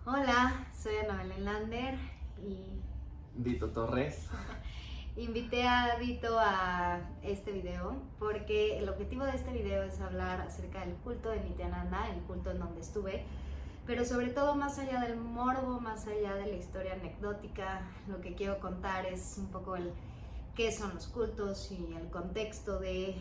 Hola, soy Ana Belén Lander y Vito Torres. invité a Vito a este video porque el objetivo de este video es hablar acerca del culto de Nityananda, el culto en donde estuve, pero sobre todo más allá del morbo, más allá de la historia anecdótica, lo que quiero contar es un poco el qué son los cultos y el contexto del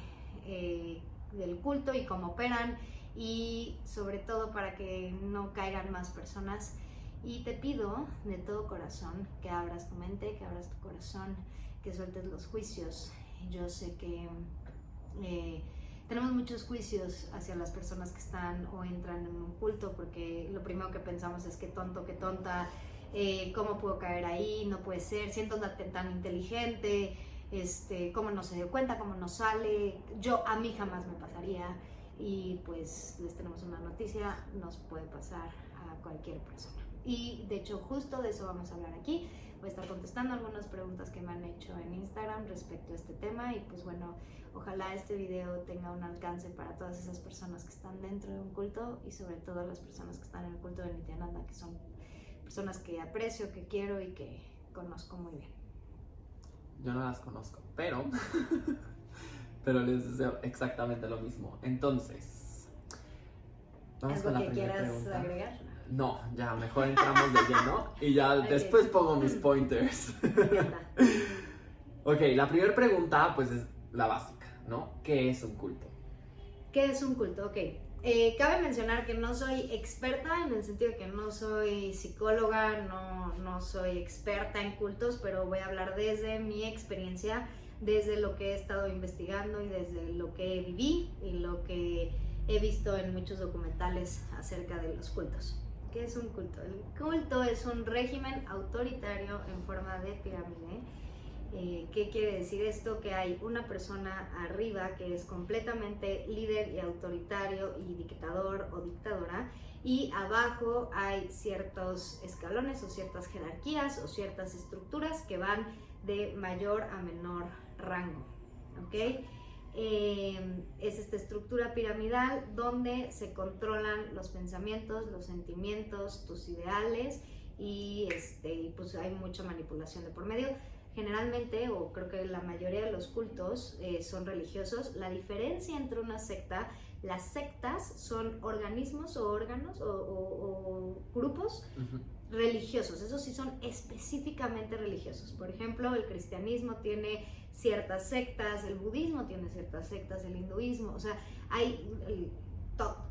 culto y cómo operan, y sobre todo para que no caigan más personas. Y te pido de todo corazón que abras tu mente, que abras tu corazón, que sueltes los juicios. Yo sé que tenemos muchos juicios hacia las personas que están o entran en un culto, porque lo primero que pensamos es qué tonto, qué tonta, cómo puedo caer ahí, no puede ser, siento tan inteligente, cómo no se dio cuenta, cómo no sale, a mí jamás me pasaría. Y pues les tenemos una noticia, nos puede pasar a cualquier persona. Y de hecho justo de eso vamos a hablar aquí. Voy a estar contestando algunas preguntas que me han hecho en Instagram respecto a este tema, y pues bueno, ojalá este video tenga un alcance para todas esas personas que están dentro de un culto, y sobre todo las personas que están en el culto de Nityananda, que son personas que aprecio, que quiero y que conozco muy bien. Yo no las conozco, pero les deseo exactamente lo mismo. Entonces, vamos con la ¿Algo que primera quieras pregunta. agregar? No, ya mejor entramos de lleno y ya Ok. después pongo mis pointers. Me encanta. Ok, la primera pregunta pues es la básica, ¿no? ¿Qué es un culto? ¿Qué es un culto? Ok. Cabe mencionar que no soy experta, en el sentido de que no soy psicóloga, no soy experta en cultos, pero voy a hablar desde mi experiencia, desde lo que he estado investigando y desde lo que viví y lo que he visto en muchos documentales acerca de los cultos. ¿Qué es un culto? El culto es un régimen autoritario en forma de pirámide. ¿Qué quiere decir esto? Que hay una persona arriba que es completamente líder y autoritario y dictador o dictadora, y abajo hay ciertos escalones o ciertas jerarquías o ciertas estructuras que van de mayor a menor rango, ¿ok? Es esta estructura piramidal donde se controlan los pensamientos, los sentimientos, tus ideales, y pues hay mucha manipulación de por medio. Generalmente, o creo que la mayoría de los cultos son religiosos. La diferencia entre una secta, las sectas son organismos o órganos o grupos religiosos, esos sí son específicamente religiosos. Por ejemplo, el cristianismo tiene ciertas sectas, el budismo tiene ciertas sectas, el hinduismo, o sea,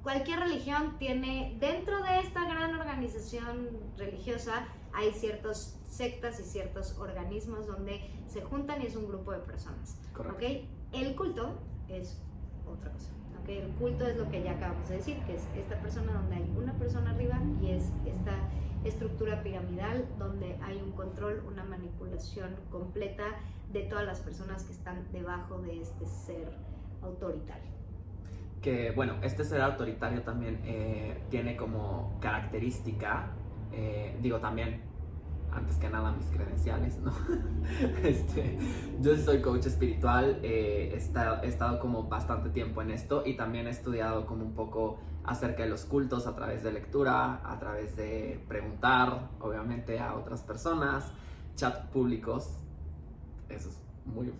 cualquier religión tiene, dentro de esta gran organización religiosa, hay ciertas sectas y ciertos organismos donde se juntan y es un grupo de personas. Correcto. ¿Okay? El culto es otra cosa. ¿Okay? El culto es lo que ya acabamos de decir, que es esta persona donde hay una persona arriba, y es esta estructura piramidal donde hay un control, una manipulación completa de todas las personas que están debajo de este ser autoritario. Que bueno, este ser autoritario también tiene como característica, digo también, antes que nada mis credenciales, ¿no? Yo sí soy coach espiritual, he estado como bastante tiempo en esto, y también he estudiado como un poco acerca de los cultos a través de lectura, a través de preguntar, obviamente, a otras personas, chat públicos. Eso es muy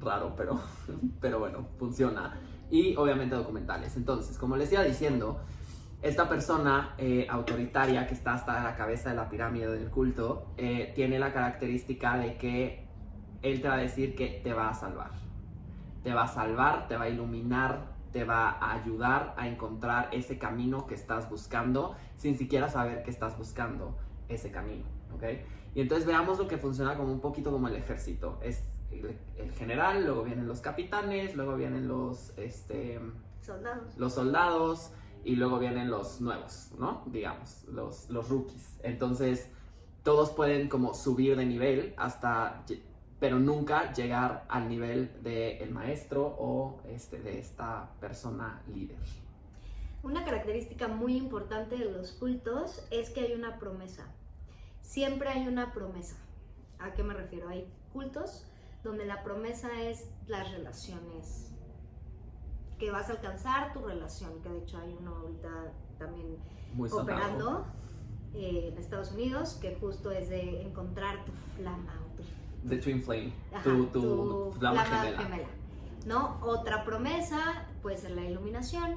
raro, pero bueno, funciona. Y obviamente documentales. Entonces, como les iba diciendo, esta persona autoritaria que está hasta la cabeza de la pirámide del culto tiene la característica de que él te va a decir que te va a salvar. Te va a salvar, te va a iluminar, te va a ayudar a encontrar ese camino que estás buscando sin siquiera saber que estás buscando ese camino, ¿ok? Y entonces veamos lo que funciona como un poquito como el ejército. Es el general, luego vienen los capitanes, luego vienen los soldados, y luego vienen los nuevos, ¿no? Digamos, los rookies. Entonces, todos pueden como subir de nivel pero nunca llegar al nivel del maestro o de esta persona líder. Una característica muy importante de los cultos es que hay una promesa. Siempre hay una promesa. ¿A qué me refiero? Hay cultos donde la promesa es las relaciones, que vas a alcanzar tu relación, que de hecho hay uno ahorita también muy operando. en Estados Unidos, que justo es de encontrar tu flama o The Twin Flame, ajá, tu flama gemela. ¿No? Otra promesa puede ser la iluminación,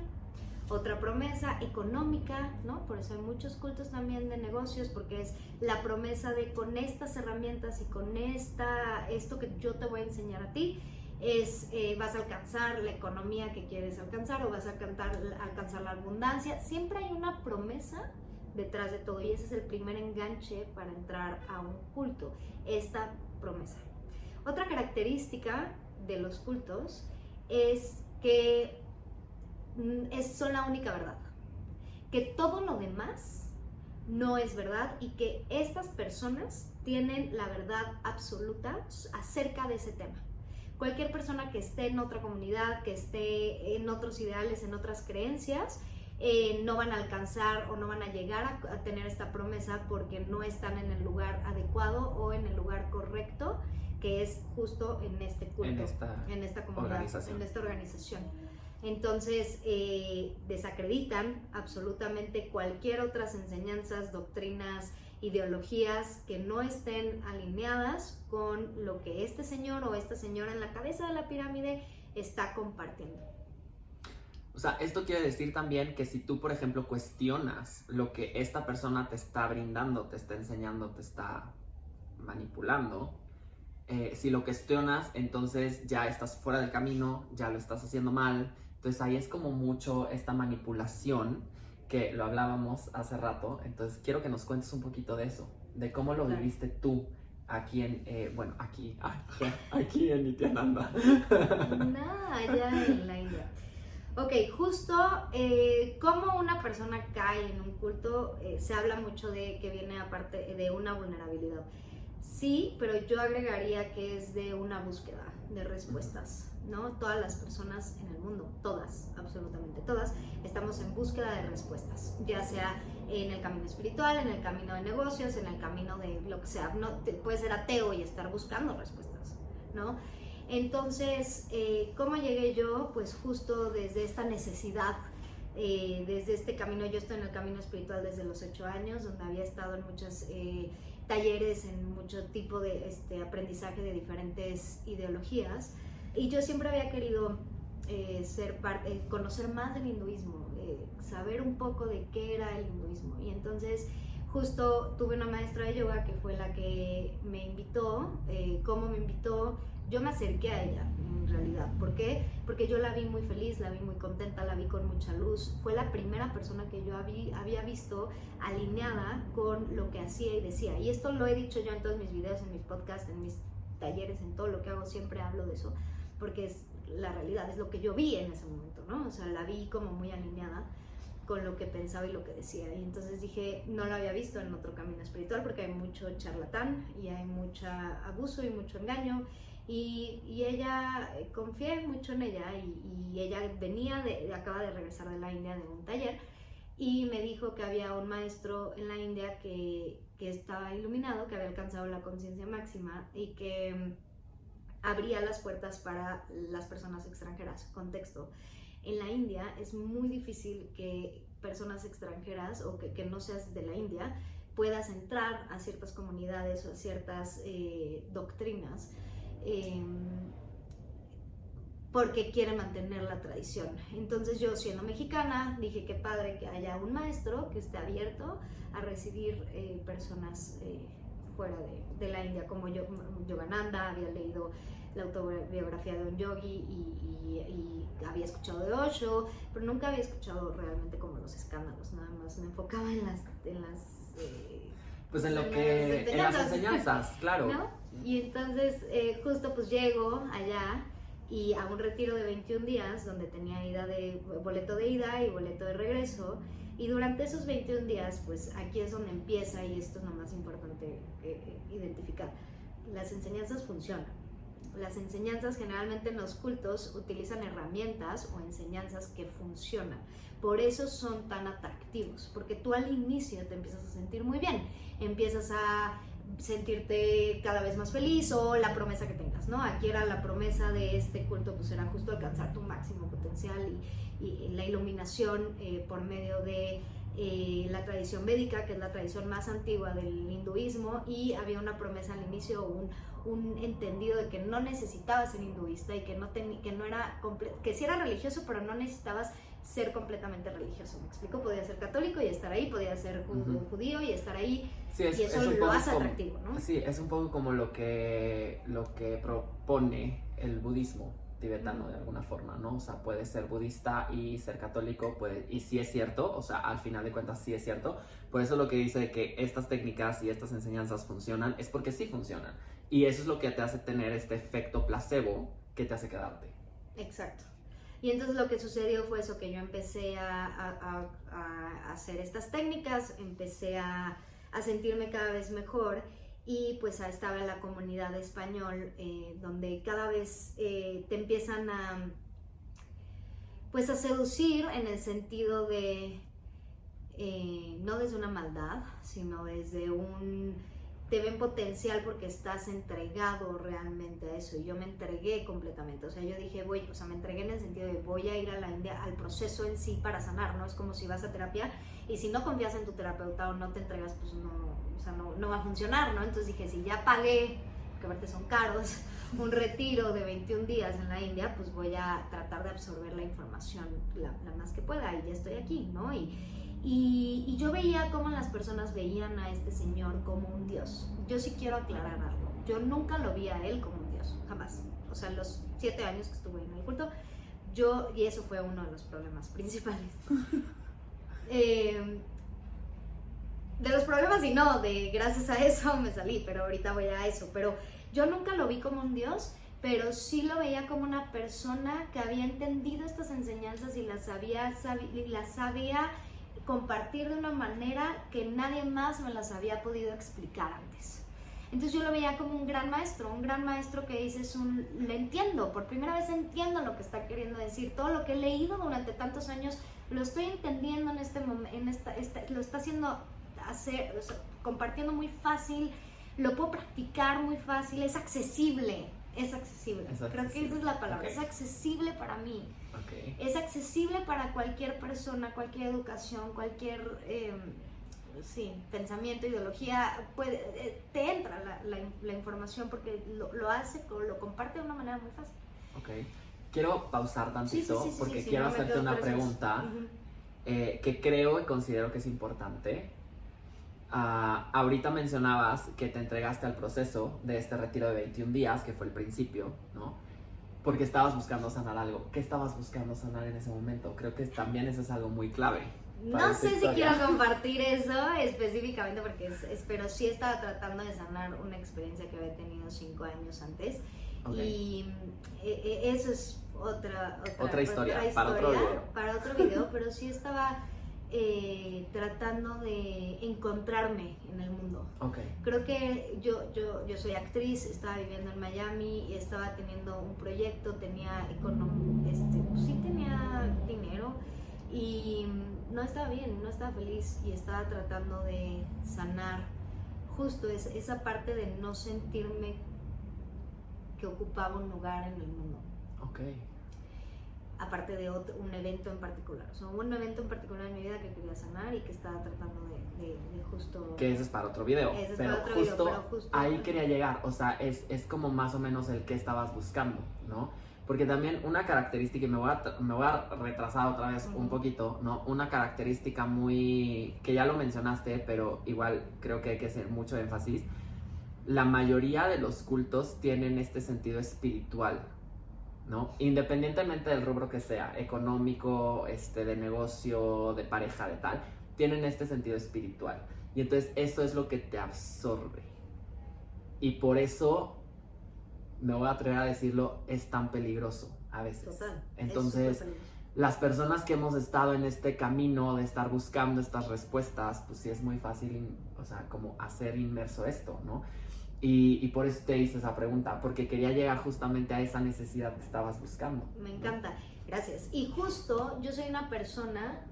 otra promesa económica, ¿no? Por eso hay muchos cultos también de negocios, porque es la promesa de con estas herramientas y con esto que yo te voy a enseñar a ti, vas a alcanzar la economía que quieres alcanzar o vas a alcanzar la abundancia. Siempre hay una promesa detrás de todo y ese es el primer enganche para entrar a un culto, esta promesa. Otra característica de los cultos es que son la única verdad, que todo lo demás no es verdad y que estas personas tienen la verdad absoluta acerca de ese tema. Cualquier persona que esté en otra comunidad, que esté en otros ideales, en otras creencias, no van a alcanzar o no van a llegar a tener esta promesa porque no están en el lugar adecuado o en el lugar correcto, que es justo en este culto, en esta comunidad, en esta organización. Entonces desacreditan absolutamente cualquier otras enseñanzas, doctrinas, ideologías que no estén alineadas con lo que este señor o esta señora en la cabeza de la pirámide está compartiendo. O sea, esto quiere decir también que si tú, por ejemplo, cuestionas lo que esta persona te está brindando, te está enseñando, te está manipulando, si lo cuestionas, entonces ya estás fuera del camino, ya lo estás haciendo mal. Entonces ahí es como mucho esta manipulación que lo hablábamos hace rato. Entonces quiero que nos cuentes un poquito de eso, de cómo lo viviste tú aquí en, aquí en Nityananda. No, allá en la India. Ok, justo como una persona cae en un culto, se habla mucho de que viene aparte de una vulnerabilidad. Sí, pero yo agregaría que es de una búsqueda de respuestas, ¿no? Todas las personas en el mundo, todas, absolutamente todas, estamos en búsqueda de respuestas, ya sea en el camino espiritual, en el camino de negocios, en el camino de lo que sea. No, puedes ser ateo y estar buscando respuestas, ¿no? Entonces, ¿cómo llegué yo? Pues justo desde esta necesidad, desde este camino. Yo estoy en el camino espiritual desde los 8 años, donde había estado en muchos talleres, en mucho tipo de aprendizaje de diferentes ideologías, y yo siempre había querido conocer más del hinduismo, saber un poco de qué era el hinduismo. Y entonces justo tuve una maestra de yoga que fue la que me invitó. ¿Cómo me invitó? Yo me acerqué a ella, en realidad. ¿Por qué? Porque yo la vi muy feliz, la vi muy contenta, la vi con mucha luz. Fue la primera persona que yo había visto alineada con lo que hacía y decía. Y esto lo he dicho yo en todos mis videos, en mis podcasts, en mis talleres, en todo lo que hago, siempre hablo de eso, porque es la realidad, es lo que yo vi en ese momento, ¿no? O sea, la vi como muy alineada con lo que pensaba y lo que decía. Y entonces dije, no lo había visto en otro camino espiritual porque hay mucho charlatán y hay mucho abuso y mucho engaño. Y ella, confié mucho en ella, y ella acaba de regresar de la India de un taller, y me dijo que había un maestro en la India que estaba iluminado, que había alcanzado la conciencia máxima y que abría las puertas para las personas extranjeras. Contexto: en la India es muy difícil que personas extranjeras o que no seas de la India puedas entrar a ciertas comunidades o a ciertas doctrinas, porque quieren mantener la tradición. Entonces yo, siendo mexicana, dije qué padre que haya un maestro que esté abierto a recibir personas fuera de la India, como Yogananda. Había leído la autobiografía de un yogi y había escuchado de Osho, pero nunca había escuchado realmente como los escándalos. Nada más me enfocaba en las enseñanzas, claro, ¿no? Y entonces justo pues llego allá y a un retiro de 21 días donde tenía boleto de ida y boleto de regreso, y durante esos 21 días pues aquí es donde empieza, y esto es lo más importante identificar: las enseñanzas funcionan. Las enseñanzas generalmente en los cultos utilizan herramientas o enseñanzas que funcionan. Por eso son tan atractivos, porque tú al inicio te empiezas a sentir muy bien, empiezas a sentirte cada vez más feliz, o la promesa que tengas, ¿no? Aquí era la promesa de este culto, pues era justo alcanzar tu máximo potencial y la iluminación por medio de la tradición védica, que es la tradición más antigua del hinduismo, y había una promesa al inicio, un entendido de que no necesitabas ser hinduista y que que sí era religioso, pero no necesitabas ser completamente religioso. ¿Me explico? Podía ser católico y estar ahí, podía ser judío y estar ahí, sí, y eso lo hace atractivo, ¿no? Sí, es un poco como lo que propone el budismo tibetano de alguna forma, ¿no? O sea, puedes ser budista y ser católico, y sí es cierto, o sea, al final de cuentas sí es cierto. Por eso lo que dice de que estas técnicas y estas enseñanzas funcionan, es porque sí funcionan. Y eso es lo que te hace tener este efecto placebo que te hace quedarte. Exacto. Y entonces lo que sucedió fue eso, que yo empecé a hacer estas técnicas, empecé a sentirme cada vez mejor, y pues estaba en la comunidad de español, donde cada vez te empiezan a seducir en el sentido de, no desde una maldad, sino desde te ven potencial porque estás entregado realmente a eso, y yo me entregué completamente. O sea, yo dije, me entregué en el sentido de voy a ir a la India al proceso en sí para sanar, ¿no? Es como si vas a terapia y si no confías en tu terapeuta o no te entregas, pues no va a funcionar, ¿no? Entonces dije, si ya pagué, que aparte son caros, un retiro de 21 días en la India, pues voy a tratar de absorber la información la más que pueda, y ya estoy aquí, ¿no? Y yo veía cómo las personas veían a este señor como un dios. Yo sí quiero aclarar algo. Yo nunca lo vi a él como un dios, jamás. O sea, los 7 años que estuve en el culto, y eso fue uno de los problemas principales. De los problemas y no, gracias a eso me salí, pero ahorita voy a eso. Pero yo nunca lo vi como un dios, pero sí lo veía como una persona que había entendido estas enseñanzas y las sabía compartir de una manera que nadie más me las había podido explicar antes. Entonces yo lo veía como un gran maestro que dices, le entiendo, por primera vez entiendo lo que está queriendo decir, todo lo que he leído durante tantos años lo estoy entendiendo en este momento, lo está haciendo compartiendo muy fácil, lo puedo practicar muy fácil, es accesible. Creo que esa es la palabra, es accesible para mí. Es accesible para cualquier persona, cualquier educación, cualquier pensamiento, ideología, te entra la información porque lo hace, lo comparte de una manera muy fácil. Quiero pausar tantito porque quiero hacerte una pregunta que creo y considero que es importante. Ahorita mencionabas que te entregaste al proceso de este retiro de 21 días, que fue el principio, ¿no? Porque estabas buscando sanar algo. ¿Qué estabas buscando sanar en ese momento? Creo que también eso es algo muy clave. No sé si quiero compartir eso específicamente porque pero sí estaba tratando de sanar una experiencia que había tenido 5 años antes. Y eso es otra historia, para otro video, pero sí estaba tratando de encontrarme en el mundo. Creo que yo soy actriz, estaba viviendo en Miami y estaba teniendo un proyecto, tenía tenía dinero y no estaba bien, no estaba feliz, y estaba tratando de sanar justo esa parte de no sentirme que ocupaba un lugar en el mundo. Aparte de un evento en particular. O sea, hubo un evento en particular en mi vida que quería sanar y que estaba tratando de justo... Que ese es para otro video. Pero justo ahí quería llegar. O sea, es como más o menos el que estabas buscando, ¿no? Porque también una característica, y me voy a retrasar otra vez un poquito, ¿no? Una característica muy... que ya lo mencionaste, pero igual creo que hay que hacer mucho énfasis. La mayoría de los cultos tienen este sentido espiritual, ¿no? Independientemente del rubro que sea, económico, de negocio, de pareja, de tal, tienen este sentido espiritual. Y entonces eso es lo que te absorbe. Y por eso, me voy a atrever a decirlo, es tan peligroso a veces. Total. Entonces, las personas que hemos estado en este camino de estar buscando estas respuestas, pues sí es muy fácil, o sea, como hacer inmerso esto, ¿no? Y por eso te hice esa pregunta, porque quería llegar justamente a esa necesidad que estabas buscando. Me encanta, gracias. Y justo yo soy una persona,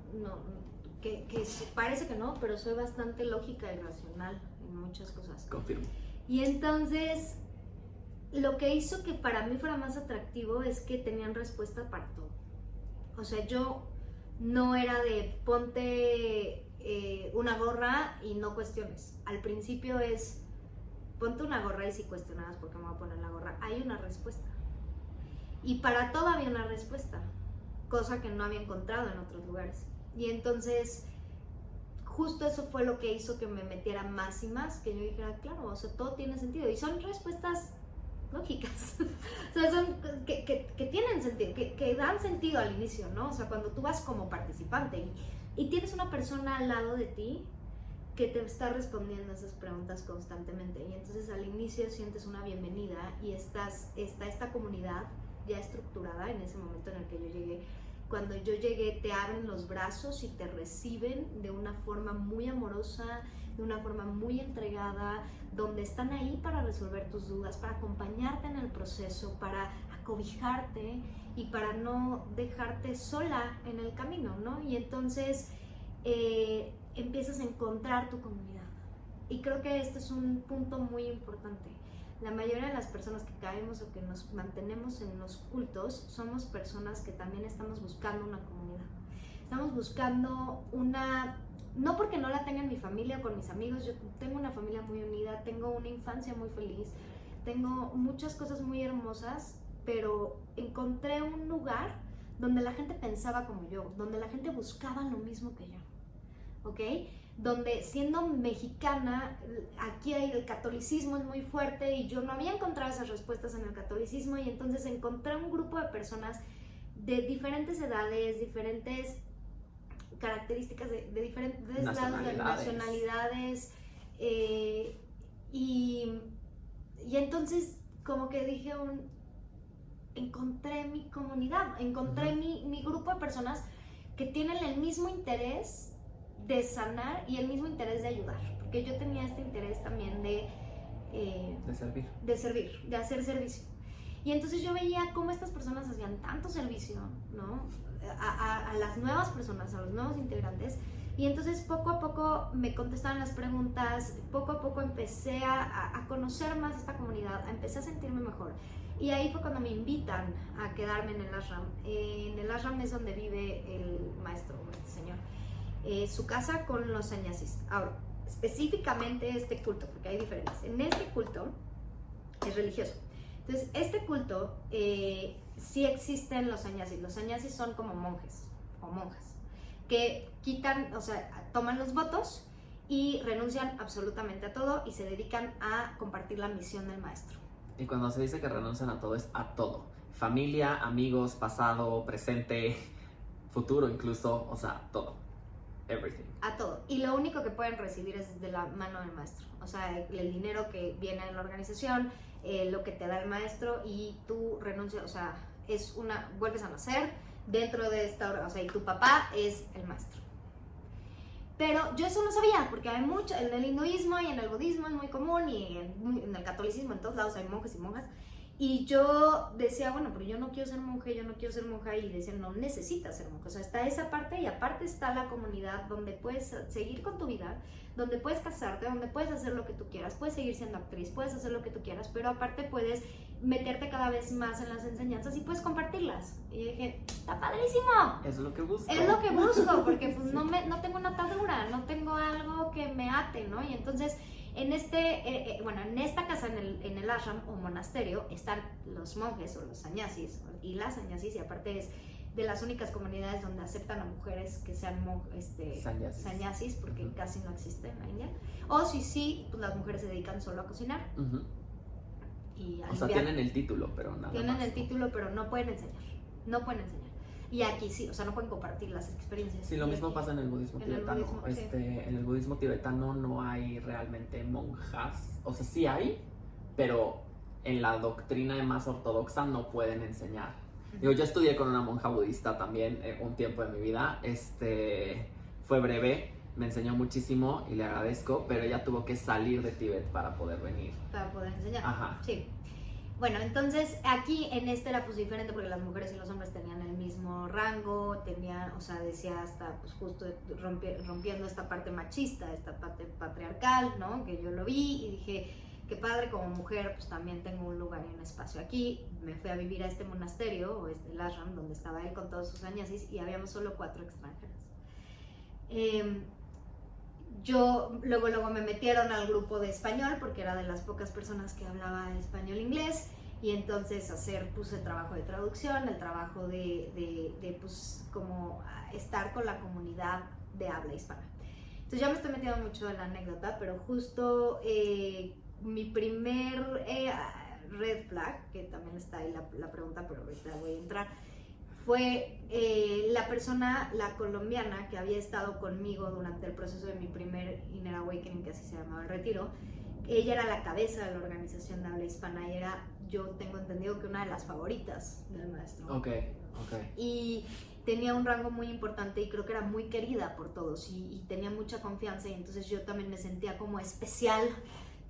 que parece que no, pero soy bastante lógica y racional en muchas cosas. Confirmo. Y entonces, lo que hizo que para mí fuera más atractivo es que tenían respuesta para todo. O sea, yo no era de ponte una gorra y no cuestiones. Al principio es, ponte una gorra y si cuestionabas por qué me voy a poner la gorra, hay una respuesta. Y para todo había una respuesta, cosa que no había encontrado en otros lugares. Y entonces, justo eso fue lo que hizo que me metiera más y más, que yo dijera, claro, o sea, todo tiene sentido. Y son respuestas lógicas, o sea, son que tienen sentido, que dan sentido al inicio, ¿no? O sea, cuando tú vas como participante y tienes una persona al lado de ti que te está respondiendo esas preguntas constantemente, y entonces al inicio sientes una bienvenida y está esta comunidad ya estructurada en ese momento en el que yo llegué. Cuando yo llegué te abren los brazos y te reciben de una forma muy amorosa, de una forma muy entregada, donde están ahí para resolver tus dudas, para acompañarte en el proceso, para acobijarte y para no dejarte sola en el camino, ¿no? Y entonces empiezas a encontrar tu comunidad. Y creo que este es un punto muy importante. La mayoría de las personas que caemos o que nos mantenemos en los cultos somos personas que también estamos buscando una comunidad. Estamos buscando una... No porque no la tenga en mi familia o con mis amigos, yo tengo una familia muy unida, tengo una infancia muy feliz, tengo muchas cosas muy hermosas, pero encontré un lugar donde la gente pensaba como yo, donde la gente buscaba lo mismo que yo, ¿ok? Donde siendo mexicana, aquí el catolicismo es muy fuerte y yo no había encontrado esas respuestas en el catolicismo, y entonces encontré un grupo de personas de diferentes edades, diferentes características, de diferentes lados, de nacionalidades, y entonces como que dije, encontré mi comunidad, encontré mi grupo de personas que tienen el mismo interés de sanar y el mismo interés de ayudar, porque yo tenía este interés también de servir, de hacer servicio. Y entonces yo veía cómo estas personas hacían tanto servicio, ¿no? A las nuevas personas, a los nuevos integrantes, y entonces poco a poco me contestaban las preguntas, poco a poco empecé a conocer más esta comunidad, empecé a sentirme mejor, y ahí fue cuando me invitan a quedarme en el ashram. En el ashram es donde vive el maestro, este señor, su casa con los sannyasis. Ahora, específicamente este culto, porque hay diferentes, en este culto es religioso. Entonces, este culto sí existen los sannyasis. Los sannyasis son como monjes o monjas que quitan, o sea, toman los votos y renuncian absolutamente a todo y se dedican a compartir la misión del maestro. Y cuando se dice que renuncian a todo, es a todo. Familia, amigos, pasado, presente, futuro incluso, o sea, todo. Everything. A todo. Y lo único que pueden recibir es de la mano del maestro. O sea, el dinero que viene de la organización, lo que te da el maestro, y tú renuncias, o sea, vuelves a nacer dentro de esta, o sea, y tu papá es el maestro. Pero yo eso no sabía, porque hay mucho, en el hinduismo y en el budismo es muy común, y en el catolicismo, en todos lados hay monjes y monjas. Y yo decía, bueno, pero yo no quiero ser monje, yo no quiero ser monja, y decía, no necesitas ser monja. O sea, está esa parte, y aparte está la comunidad donde puedes seguir con tu vida, donde puedes casarte, donde puedes hacer lo que tú quieras, puedes seguir siendo actriz, puedes hacer lo que tú quieras, pero aparte puedes meterte cada vez más en las enseñanzas y puedes compartirlas. Y yo dije, está padrísimo. Es lo que busco. Es lo que busco, porque pues no tengo una atadura, no tengo algo que me ate, ¿no? Y entonces en esta casa, en el ashram o monasterio, están los monjes o los sannyasis y las sannyasis, y aparte es de las únicas comunidades donde aceptan a mujeres que sean sannyasis, porque casi no existe en la India. O sí, pues las mujeres se dedican solo a cocinar. Y a o sea, tienen el título, pero nada Tienen más, el título, pero no pueden enseñar. No pueden enseñar. Y aquí sí, o sea, no pueden compartir las experiencias. Sí, lo mismo pasa en el budismo tibetano. Sí. En el budismo tibetano no hay realmente monjas. O sea, sí hay, pero en la doctrina más ortodoxa no pueden enseñar. Digo, yo estudié con una monja budista también un tiempo de mi vida. Fue breve, me enseñó muchísimo y le agradezco, pero ella tuvo que salir de Tíbet para poder venir. Para poder enseñar. Ajá. Sí. Bueno, entonces aquí en era pues diferente, porque las mujeres y los hombres tenían el mismo rango, o sea, decía hasta pues justo rompiendo esta parte machista, esta parte patriarcal, ¿no? Que yo lo vi y dije, qué padre, como mujer pues también tengo un lugar y un espacio aquí. Me fui a vivir a este monasterio, o el ashram, donde estaba él con todos sus sannyasis, y habíamos solo 4 extranjeras. yo luego me metieron al grupo de español porque era de las pocas personas que hablaba español e inglés, y entonces puse el trabajo de traducción, el trabajo de pues como estar con la comunidad de habla hispana. Entonces ya me estoy metiendo mucho en la anécdota, pero justo mi primer red flag, que también está ahí la pregunta, pero ahorita voy a entrar, fue la colombiana que había estado conmigo durante el proceso de mi primer Inner Awakening, que así se llamaba el retiro. Ella era la cabeza de la organización de habla hispana y era, yo tengo entendido que una de las favoritas del maestro. Ok. Y tenía un rango muy importante y creo que era muy querida por todos y tenía mucha confianza, y entonces yo también me sentía como especial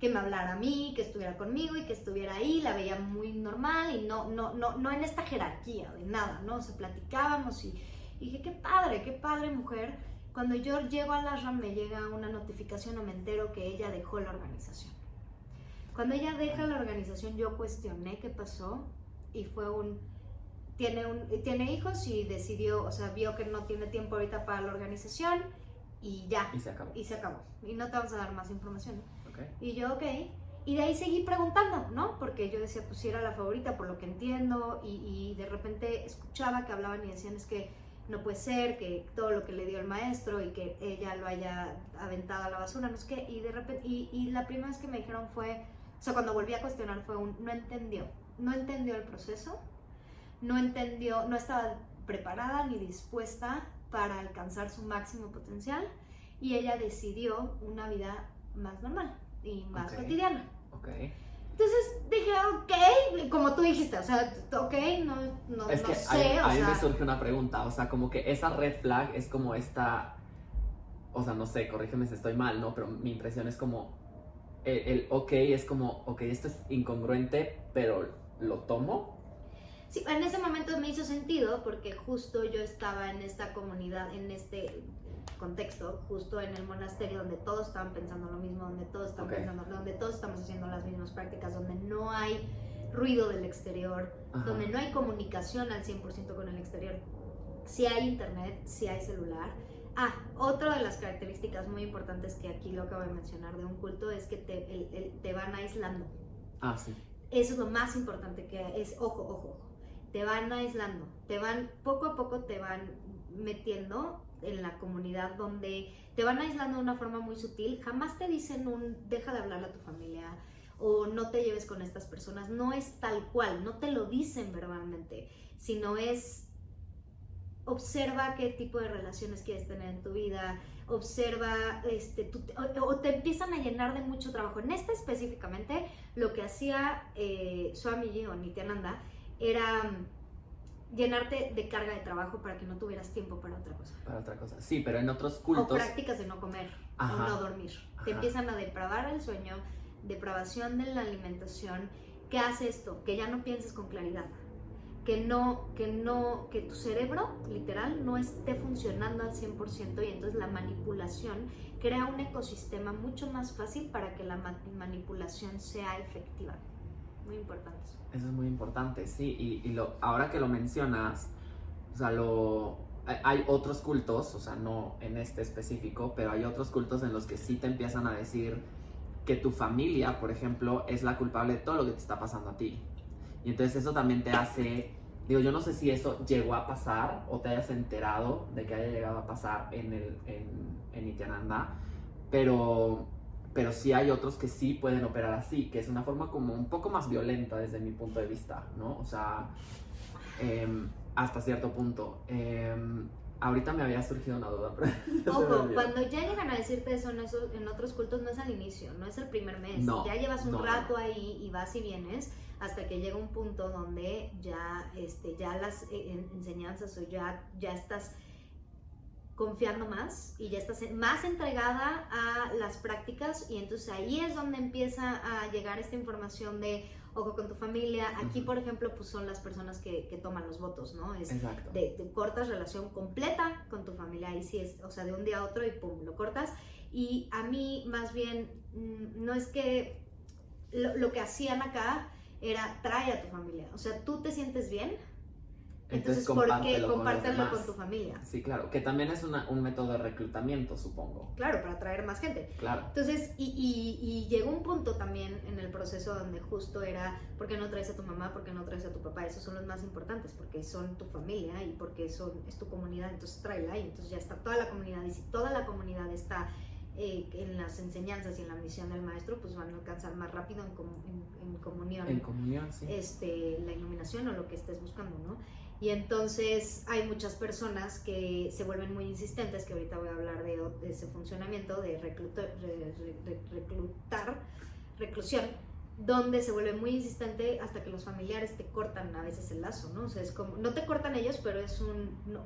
que me hablara a mí, que estuviera conmigo y que estuviera ahí. La veía muy normal y no en esta jerarquía de nada, ¿no? O sea, platicábamos y dije, qué padre mujer. Cuando yo llego a la RAM me llega una notificación o me entero que ella dejó la organización. Cuando ella deja la organización yo cuestioné qué pasó y fue tiene hijos y decidió, o sea, vio que no tiene tiempo ahorita para la organización y ya. Y se acabó. Y no te vamos a dar más información. Okay. Y yo, ok. Y de ahí seguí preguntando, ¿no? Porque yo decía, pues si era la favorita, por lo que entiendo. Y de repente escuchaba que hablaban y decían, es que no puede ser, que todo lo que le dio el maestro y que ella lo haya aventado a la basura, no sé qué. Y de repente, y la primera vez que me dijeron fue, o sea, cuando volví a cuestionar fue no entendió el proceso, no estaba preparada ni dispuesta para alcanzar su máximo potencial, y ella decidió una vida más normal y más cotidiana. Entonces dije, ok, como tú dijiste, o sea, ok, no es que sé, ahí me surge una pregunta, o sea, como que esa red flag es como esta, o sea, no sé, corrígeme si estoy mal, ¿no? Pero mi impresión es como, el ok es como, ok, esto es incongruente, pero lo tomo. Sí, en ese momento me hizo sentido porque justo yo estaba en esta comunidad, en este contexto, justo en el monasterio donde todos estaban pensando lo mismo, donde todos estaban pensando, donde todos estamos haciendo las mismas prácticas, donde no hay ruido del exterior, donde no hay comunicación al 100% con el exterior. Sí hay internet, sí hay celular. Otra de las características muy importantes que aquí lo acabo de mencionar de un culto es que te van aislando. Sí. Eso es lo más importante, que es, ojo, te van aislando, poco a poco te van metiendo en la comunidad, donde te van aislando de una forma muy sutil. Jamás te dicen deja de hablarle a tu familia o no te lleves con estas personas. No es tal cual, no te lo dicen verbalmente, sino es observa qué tipo de relaciones quieres tener en tu vida, observa, o te empiezan a llenar de mucho trabajo. En esta específicamente, lo que hacía Swamiji o Nityananda era llenarte de carga de trabajo para que no tuvieras tiempo para otra cosa. Sí, pero en otros cultos... O prácticas de no comer o no dormir. Te empiezan a depravar el sueño, depravación de la alimentación. ¿Qué hace esto? Que ya no pienses con claridad. Que tu cerebro, literal, no esté funcionando al 100%, y entonces la manipulación crea un ecosistema mucho más fácil para que la manipulación sea efectiva. Muy importante eso. Eso es muy importante, sí, y ahora que lo mencionas, o sea, hay otros cultos, o sea, no en este específico, pero hay otros cultos en los que sí te empiezan a decir que tu familia, por ejemplo, es la culpable de todo lo que te está pasando a ti. Y entonces eso también te hace, digo, yo no sé si eso llegó a pasar o te hayas enterado de que haya llegado a pasar en Nityananda, pero sí hay otros que sí pueden operar así, que es una forma como un poco más violenta desde mi punto de vista, ¿no? O sea, hasta cierto punto. Ahorita me había surgido una duda, pero ojo, cuando ya llegan a decirte eso en otros cultos, no es al inicio, no es el primer mes. No, ya llevas un rato ahí y vas y vienes hasta que llega un punto donde ya las enseñanzas o ya estás confiando más y ya estás más entregada a las prácticas, y entonces ahí es donde empieza a llegar esta información de ojo con tu familia. Aquí, por ejemplo, pues son las personas que toman los votos, ¿no? Exacto. De cortas relación completa con tu familia, ahí sí es, o sea, de un día a otro y pum, lo cortas. Y a mí más bien, no es que lo que hacían acá era trae a tu familia, o sea, tú te sientes bien, Entonces, ¿por qué compártelo con tu familia? Sí, claro, que también es un método de reclutamiento, supongo. Claro, para atraer más gente. Claro. Entonces, y llegó un punto también en el proceso donde justo era, ¿por qué no traes a tu mamá? ¿Por qué no traes a tu papá? Esos son los más importantes, porque son tu familia y porque es tu comunidad, entonces tráela, y entonces ya está toda la comunidad, y si toda la comunidad está en las enseñanzas y en la misión del maestro, pues van a alcanzar más rápido en comunión. En comunión, sí. La iluminación o lo que estés buscando, ¿no? Y entonces hay muchas personas que se vuelven muy insistentes, que ahorita voy a hablar de ese funcionamiento de reclusión, donde se vuelve muy insistente hasta que los familiares te cortan a veces el lazo, ¿no? O sea, es como, no te cortan ellos, pero es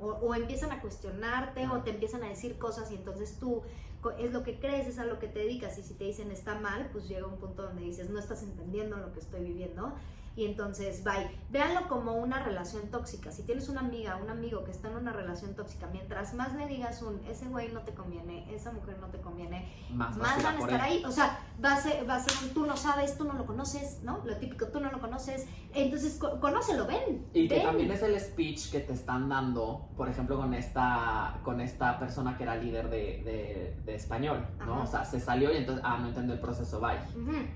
o empiezan a cuestionarte o te empiezan a decir cosas y entonces tú es lo que crees, es a lo que te dedicas, y si te dicen está mal, pues llega un punto donde dices no estás entendiendo lo que estoy viviendo. Y entonces, bye. Véanlo como una relación tóxica. Si tienes una amiga, un amigo que está en una relación tóxica, mientras más le digas ese güey no te conviene, esa mujer no te conviene, más van a estar ahí. O sea, va a ser tú no sabes, tú no lo conoces, ¿no? Lo típico, tú no lo conoces. Entonces, conócelo, ven. Y que también es el speech que te están dando, por ejemplo, con esta persona que era líder de español, ¿no? Ajá. O sea, se salió y entonces, no entiendo el proceso, bye,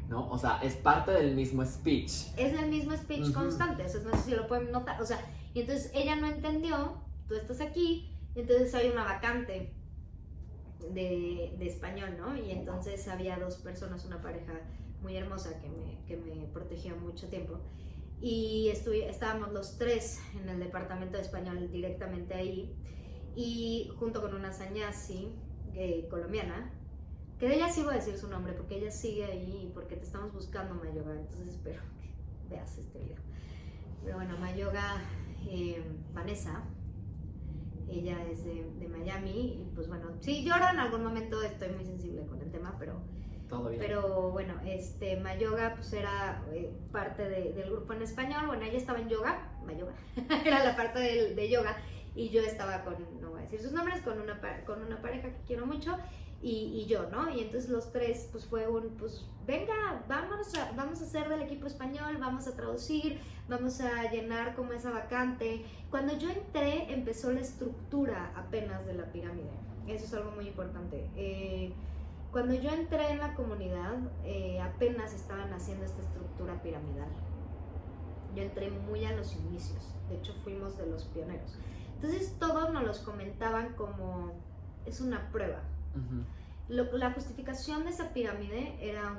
¿no? O sea, es parte del mismo speech. Es el mismo speech constante, o sea, no sé si lo pueden notar, o sea, y entonces ella no entendió, tú estás aquí, y entonces hay una vacante de español, ¿no? Y entonces había dos personas, una pareja muy hermosa que me protegió mucho tiempo, y estábamos los tres en el departamento de español directamente ahí, y junto con una sañasi colombiana, que de ella sí voy a decir su nombre, porque ella sigue ahí, porque te estamos buscando, Mayoga, entonces espero veas este video. Pero bueno, Mayoga, Vanessa, ella es de Miami, y pues bueno, sí lloro en algún momento, estoy muy sensible con el tema, pero todo bien. Pero bueno, Mayoga pues era parte del grupo en español. Bueno, ella estaba en yoga, Mayoga era la parte de yoga, y yo estaba no voy a decir sus nombres, con una pareja que quiero mucho, y yo, ¿no? Y entonces los tres, pues fue pues venga, vamos a hacer del equipo español, vamos a traducir, vamos a llenar como esa vacante. Cuando yo entré, empezó la estructura apenas de la pirámide. Eso es algo muy importante. Cuando yo entré en la comunidad, apenas estaban haciendo esta estructura piramidal. Yo entré muy a los inicios, de hecho fuimos de los pioneros. Entonces todos nos los comentaban como, es una prueba. La justificación de esa pirámide era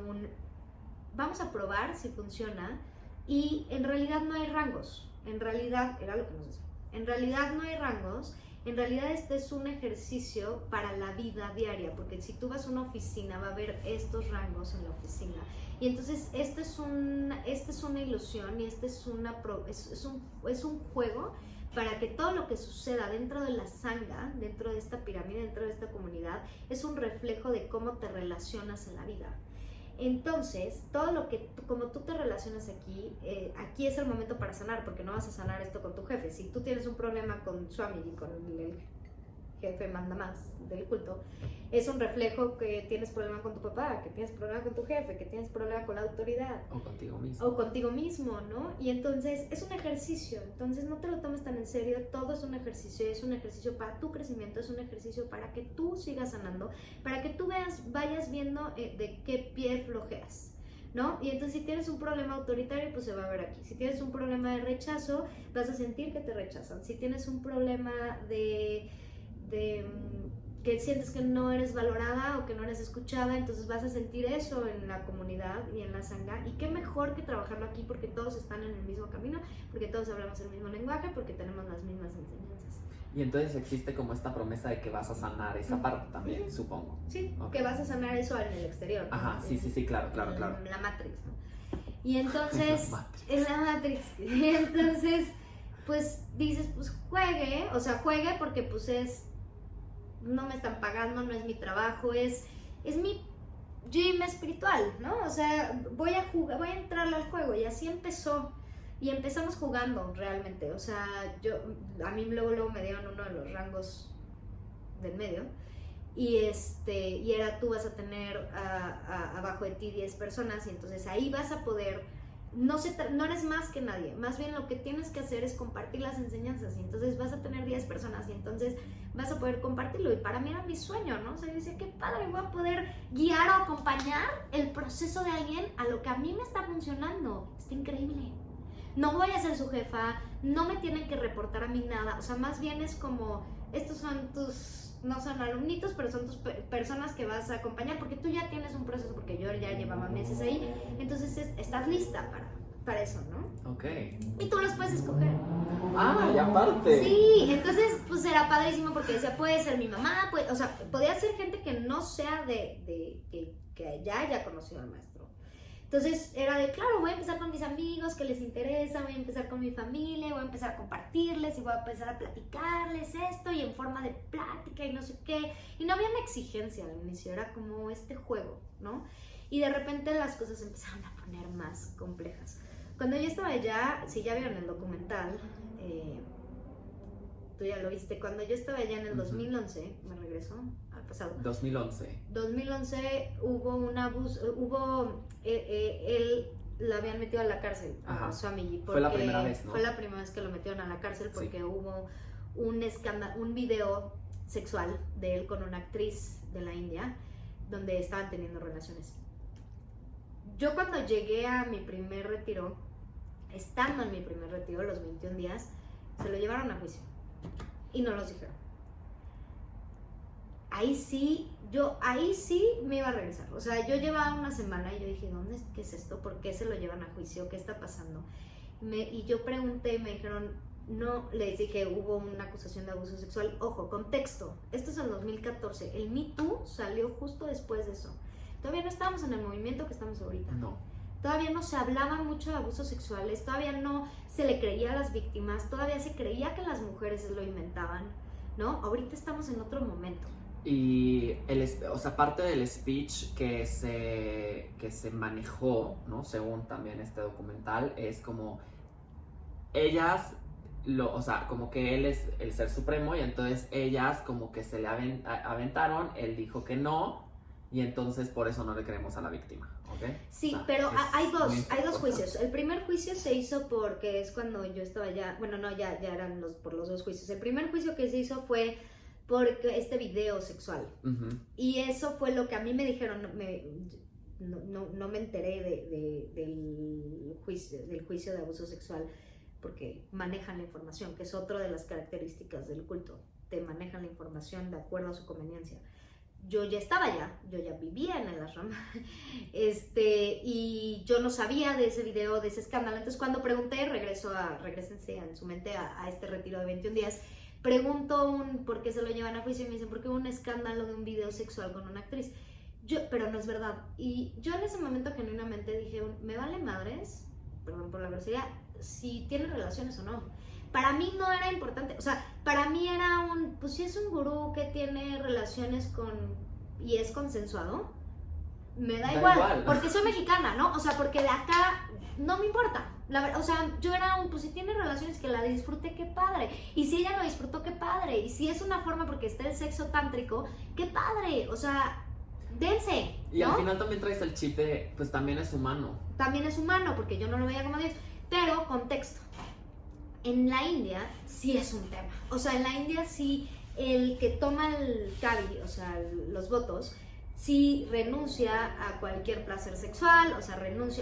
vamos a probar si funciona, y en realidad no hay rangos, en realidad, era lo que nos decía, en realidad no hay rangos, en realidad este es un ejercicio para la vida diaria, porque si tú vas a una oficina va a haber estos rangos en la oficina, y entonces esta es una ilusión, y este es un juego para que todo lo que suceda dentro de la sangha, dentro de esta pirámide, dentro de esta comunidad, es un reflejo de cómo te relacionas en la vida. Entonces, como tú te relacionas aquí es el momento para sanar, porque no vas a sanar esto con tu jefe. Si tú tienes un problema con Swami y con el jefe manda más del culto, es un reflejo que tienes problema con tu papá, que tienes problema con tu jefe, que tienes problema con la autoridad. O contigo mismo. O contigo mismo, ¿no? Y entonces es un ejercicio, entonces no te lo tomes tan en serio, todo es un ejercicio para tu crecimiento, es un ejercicio para que tú sigas sanando, para que tú vayas viendo de qué pie flojeas, ¿no? Y entonces si tienes un problema autoritario, pues se va a ver aquí. Si tienes un problema de rechazo, vas a sentir que te rechazan. Si tienes un problema de que sientes que no eres valorada o que no eres escuchada, entonces vas a sentir eso en la comunidad y en la sangha. Y qué mejor que trabajarlo aquí, porque todos están en el mismo camino, porque todos hablamos el mismo lenguaje, porque tenemos las mismas enseñanzas. Y entonces existe como esta promesa de que vas a sanar esa parte también, supongo. Sí, okay. Que vas a sanar eso en el exterior, ¿no? Ajá, sí, claro. En la Matrix, ¿no? Y entonces, en la Matrix. Y entonces, pues dices, pues juegue porque pues no me están pagando, no es mi trabajo, es mi gym espiritual, ¿no? O sea, voy a entrarle al juego, y así empezó. Y empezamos jugando realmente, o sea, a mí luego me dieron uno de los rangos del medio, y era tú vas a tener abajo de ti 10 personas, y entonces ahí vas a poder no eres más que nadie, más bien lo que tienes que hacer es compartir las enseñanzas y entonces vas a tener 10 personas y entonces vas a poder compartirlo y para mí era mi sueño, ¿no? O sea, yo decía, qué padre, voy a poder guiar o acompañar el proceso de alguien a lo que a mí me está funcionando, está increíble. No voy a ser su jefa, no me tienen que reportar a mí nada, o sea, más bien es como, estos son no son alumnitos, pero son tus personas que vas a acompañar, porque tú ya tienes un proceso, porque yo ya llevaba meses ahí, entonces estás lista para eso, ¿no? Ok. Y tú los puedes escoger. Ah, y aparte. Sí, entonces pues era padrísimo porque decía, puede ser mi mamá, o sea, podía ser gente que no sea que ya haya conocido al maestro. Entonces era de, claro, voy a empezar con mis amigos que les interesa, voy a empezar con mi familia, voy a empezar a compartirles y voy a empezar a platicarles esto y en forma de plática y no sé qué. Y no había una exigencia al inicio, era como este juego, ¿no? Y de repente las cosas empezaron a poner más complejas. Cuando yo estaba allá, si ya vieron el documental, tú ya lo viste, cuando yo estaba allá en el 2011, me regresó al pasado. 2011 hubo un abuso, él la habían metido a la cárcel, a Swamiji. Fue la primera vez, ¿no? Fue la primera vez que lo metieron a la cárcel porque sí. Hubo un escándalo, un video sexual de él con una actriz de la India, donde estaban teniendo relaciones. Yo cuando llegué a mi primer retiro, estando en mi primer retiro, los 21 días, se lo llevaron a juicio y no los dijeron. Ahí sí me iba a regresar. O sea, yo llevaba una semana y yo dije, ¿qué es esto? ¿Por qué se lo llevan a juicio? ¿Qué está pasando? Y yo pregunté y me dijeron, no, les dije, hubo una acusación de abuso sexual. Ojo, contexto, esto es en 2014. El Me Too salió justo después de eso. Todavía no estábamos en el movimiento que estamos ahorita. No. Todavía no se hablaba mucho de abusos sexuales, todavía no se le creía a las víctimas, todavía se creía que las mujeres lo inventaban, ¿no? Ahorita estamos en otro momento. Y o sea, parte del speech que se manejó, ¿no? Según también este documental, es como ellas, o sea, como que él es el ser supremo y entonces ellas como que se le aventaron, él dijo que no y entonces por eso no le creemos a la víctima, ¿ok? Sí, o sea, pero hay dos juicios. El primer juicio se hizo porque es cuando yo estaba ya, bueno, no, ya eran por los dos juicios. El primer juicio que se hizo fue porque este video sexual. Y eso fue lo que a mí me dijeron, no me enteré del juicio de abuso sexual porque manejan la información, que es otra de las características del culto. Te manejan la información de acuerdo a su conveniencia. Yo ya estaba allá, yo ya vivía en el ashram, y yo no sabía de ese video, de ese escándalo. Entonces cuando pregunté, regrésense en su mente a este retiro de 21 días, pregunto por qué se lo llevan a juicio y me dicen, porque hubo un escándalo de un video sexual con una actriz. Pero no es verdad. Y yo en ese momento genuinamente dije, me vale madres, perdón por la grosería, si tienen relaciones o no. Para mí no era importante, o sea, para mí era pues si es un gurú que tiene relaciones y es consensuado, me da igual, porque soy mexicana, ¿no? O sea, porque de acá no me importa. O sea, yo era pues si tiene relaciones que la disfrute, qué padre. Y si ella lo disfrutó, qué padre. Y si es una forma porque está el sexo tántrico, qué padre. O sea, dense, ¿no? Y al final también traes el chip de, pues también es humano. También es humano, porque yo no lo veía como Dios. Pero, contexto. En la India sí es un tema. O sea, en la India sí el que toma el kali, o sea, los votos, sí renuncia a cualquier placer sexual, o sea,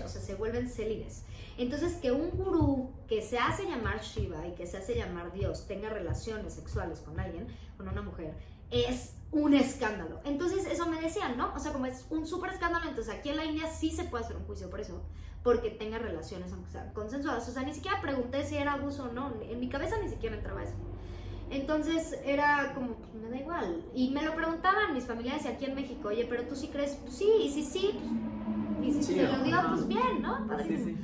se vuelven célibes. Entonces, que un gurú que se hace llamar Shiva y que se hace llamar Dios tenga relaciones sexuales con alguien, con una mujer, es un escándalo. Entonces, eso me decían, ¿no? O sea, como es un súper escándalo, entonces aquí en la India sí se puede hacer un juicio por eso, porque tenga relaciones, aunque sean consensuadas. O sea, ni siquiera pregunté si era abuso o no, en mi cabeza ni siquiera entraba eso. Entonces era como, pues me da igual. Y me lo preguntaban mis familiares aquí en México, oye, pero tú sí crees, pues sí, y sí, pues, y si sí, se lo digo, pues bien, ¿no? Padre. Sí.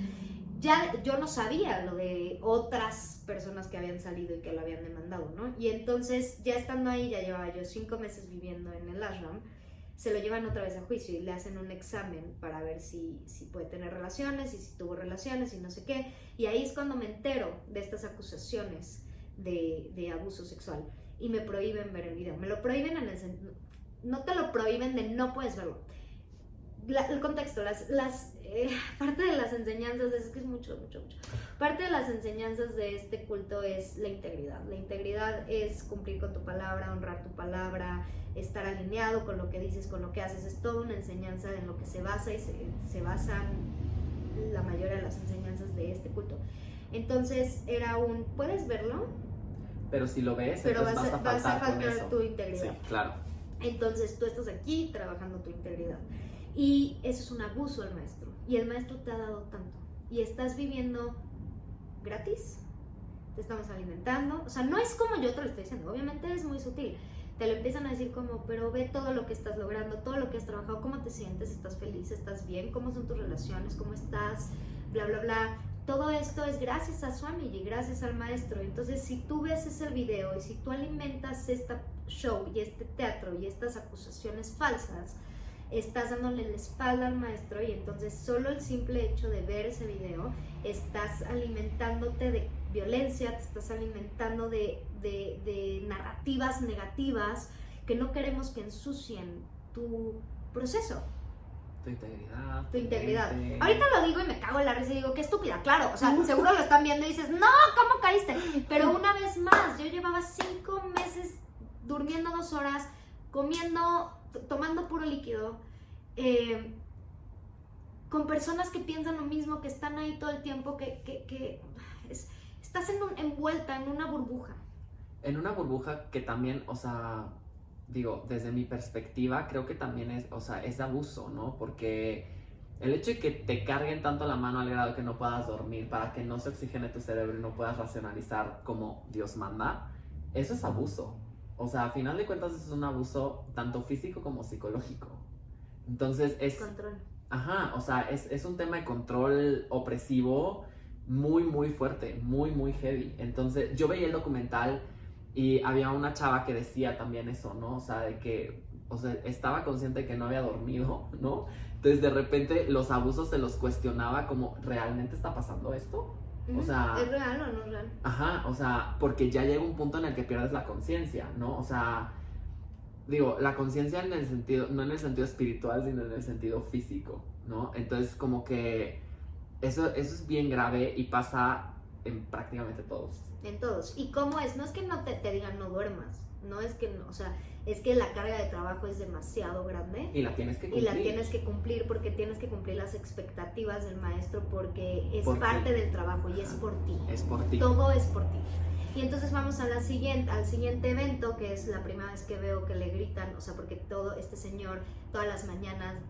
Ya yo no sabía lo de otras personas que habían salido y que lo habían demandado, ¿no? Y entonces, ya estando ahí, ya llevaba yo 5 meses viviendo en el ashram, se lo llevan otra vez a juicio y le hacen un examen para ver si puede tener relaciones y si tuvo relaciones y no sé qué. Y ahí es cuando me entero de estas acusaciones de abuso sexual y me prohíben ver el video. Me lo prohíben no te lo prohíben de no puedes verlo. el contexto, parte de las enseñanzas, es que es mucho. Parte de las enseñanzas de este culto es la integridad. La integridad es cumplir con tu palabra, honrar tu palabra, estar alineado con lo que dices, con lo que haces. Es toda una enseñanza en lo que se basa y se basan la mayoría de las enseñanzas de este culto. Entonces puedes verlo, pero si lo ves, pero entonces vas a faltar con eso. tu integridad. Sí, claro. Entonces tú estás aquí trabajando tu integridad. Y eso es un abuso al maestro. Y el maestro te ha dado tanto. Y estás viviendo gratis. Te estamos alimentando. O sea, no es como yo te lo estoy diciendo. Obviamente es muy sutil. Te lo empiezan a decir como, pero ve todo lo que estás logrando, todo lo que has trabajado, cómo te sientes, estás feliz, estás bien, cómo son tus relaciones, cómo estás, bla, bla, bla. Todo esto es gracias a Swamiji, gracias al maestro. Entonces, si tú ves ese video y si tú alimentas este show y este teatro y estas acusaciones falsas, estás dándole la espalda al maestro, y entonces solo el simple hecho de ver ese video estás alimentándote de violencia, te estás alimentando de narrativas negativas que no queremos que ensucien tu proceso. Tu integridad. Ahorita lo digo y me cago en la risa y digo, qué estúpida, claro, o sea, seguro lo están viendo y dices, no, ¿cómo caíste? Pero una vez más, yo llevaba 5 meses durmiendo 2 horas, comiendo, tomando puro líquido, con personas que piensan lo mismo, que están ahí todo el tiempo, estás envuelta en una burbuja. En una burbuja que también, o sea, digo, desde mi perspectiva, creo que también es abuso, ¿no? Porque el hecho de que te carguen tanto la mano al grado que no puedas dormir, para que no se oxigene tu cerebro y no puedas racionalizar como Dios manda, eso es abuso. O sea, a final de cuentas es un abuso tanto físico como psicológico. Entonces es... Control. Ajá, o sea, es un tema de control opresivo muy, muy fuerte, muy, muy heavy. Entonces, yo veía el documental y había una chava que decía también eso, ¿no? O sea, de que, o sea, estaba consciente de que no había dormido, ¿no? Entonces, de repente, los abusos se los cuestionaba como, ¿realmente está pasando esto? O sea... ¿Es real o no es real? Ajá, o sea, porque ya llega un punto en el que pierdes la conciencia, ¿no? O sea... Digo, la conciencia en el sentido, no en el sentido espiritual, sino en el sentido físico, ¿no? Entonces, como que eso es bien grave y pasa en prácticamente todos. En todos. ¿Y cómo es? No es que no te digan no duermas, no es que no, o sea, es que la carga de trabajo es demasiado grande. Y la tienes que cumplir. Y la tienes que cumplir porque tienes que cumplir las expectativas del maestro porque es parte del trabajo y es por ti. Es por ti. Todo es por ti. Y entonces vamos al siguiente evento, que es la primera vez que veo que le gritan, o sea, porque este señor todas las mañanas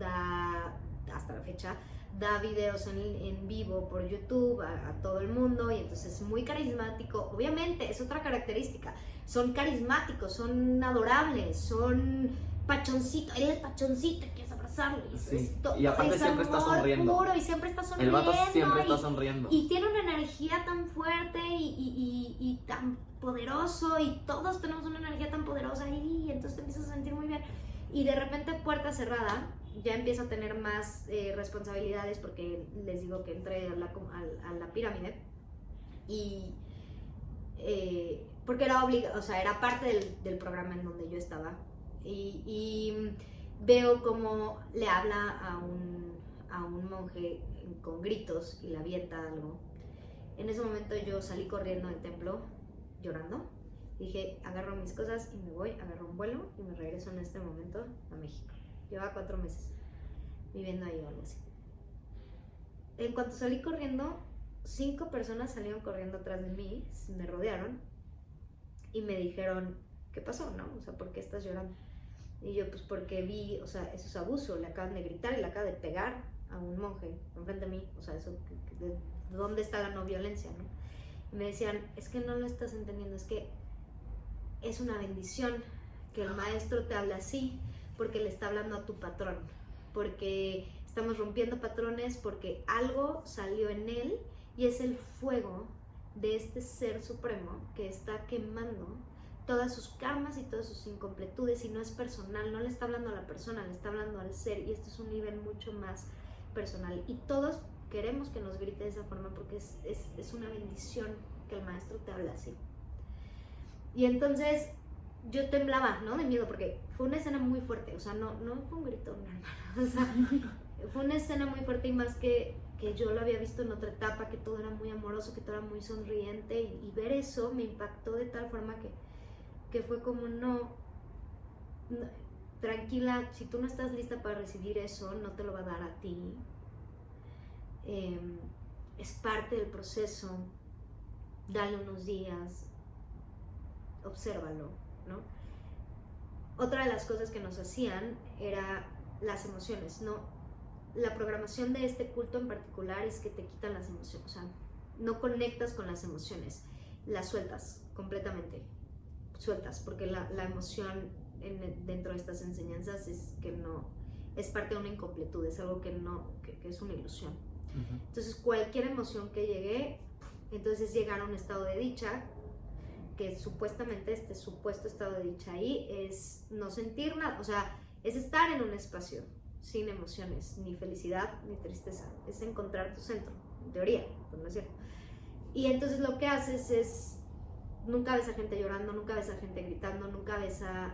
hasta la fecha, da videos en vivo por YouTube a todo el mundo, y entonces es muy carismático. Obviamente, es otra característica, son carismáticos, son adorables, son pachoncitos, él es pachoncito, quieres abrazarlo. Sí. Y aparte siempre está sonriendo. Puro, y siempre está sonriendo. El vato siempre está sonriendo. Y tiene una energía tan fuerte y tan poderoso, y todos tenemos una energía tan poderosa, y entonces te empiezas a sentir muy bien. Y de repente, puerta cerrada, ya empiezo a tener más responsabilidades, porque les digo que entré a la pirámide, y porque era o sea, era parte del programa en donde yo estaba, y veo cómo le habla a un monje con gritos y le avienta algo. En ese momento yo salí corriendo del templo llorando. Dije, agarro mis cosas y me voy, agarro un vuelo y me regreso en este momento a México. Llevaba 4 meses viviendo ahí o algo así. En cuanto salí corriendo, 5 personas salieron corriendo atrás de mí, me rodearon y me dijeron, ¿qué pasó? ¿No? O sea, ¿por qué estás llorando? Y yo, pues porque vi, o sea, eso es abuso, le acaban de gritar y le acaban de pegar a un monje enfrente de mí, o sea, eso, ¿de dónde está la no violencia, no? Y me decían, es que no lo estás entendiendo, es que es una bendición que el maestro te hable así, porque le está hablando a tu patrón, porque estamos rompiendo patrones, porque algo salió en él y es el fuego de este ser supremo que está quemando todas sus karmas y todas sus incompletudes, y no es personal, no le está hablando a la persona, le está hablando al ser, y esto es un nivel mucho más personal, y todos queremos que nos grite de esa forma porque es una bendición que el maestro te hable así. Y entonces yo temblaba, ¿no? De miedo, porque fue una escena muy fuerte, o sea, no fue un grito normal, o sea, fue una escena muy fuerte y más que yo lo había visto en otra etapa, que todo era muy amoroso, que todo era muy sonriente y ver eso me impactó de tal forma que fue como no, tranquila, si tú no estás lista para recibir eso, no te lo va a dar a ti. Es parte del proceso, dale unos días, obsérvalo, ¿no? Otra de las cosas que nos hacían era las emociones, ¿no? La programación de este culto en particular es que te quitan las emociones, o sea, no conectas con las emociones, las sueltas completamente, sueltas, porque la emoción dentro de estas enseñanzas es que no, es parte de una incompletud, es algo que no, que es una ilusión. Entonces cualquier emoción que llegue, entonces llegar a un estado de dicha, que supuestamente este supuesto estado de dicha ahí es no sentir nada, o sea, es estar en un espacio sin emociones, ni felicidad ni tristeza, es encontrar tu centro, en teoría, pues no es cierto. Y entonces lo que haces es, nunca ves a gente llorando, nunca ves a gente gritando, nunca ves a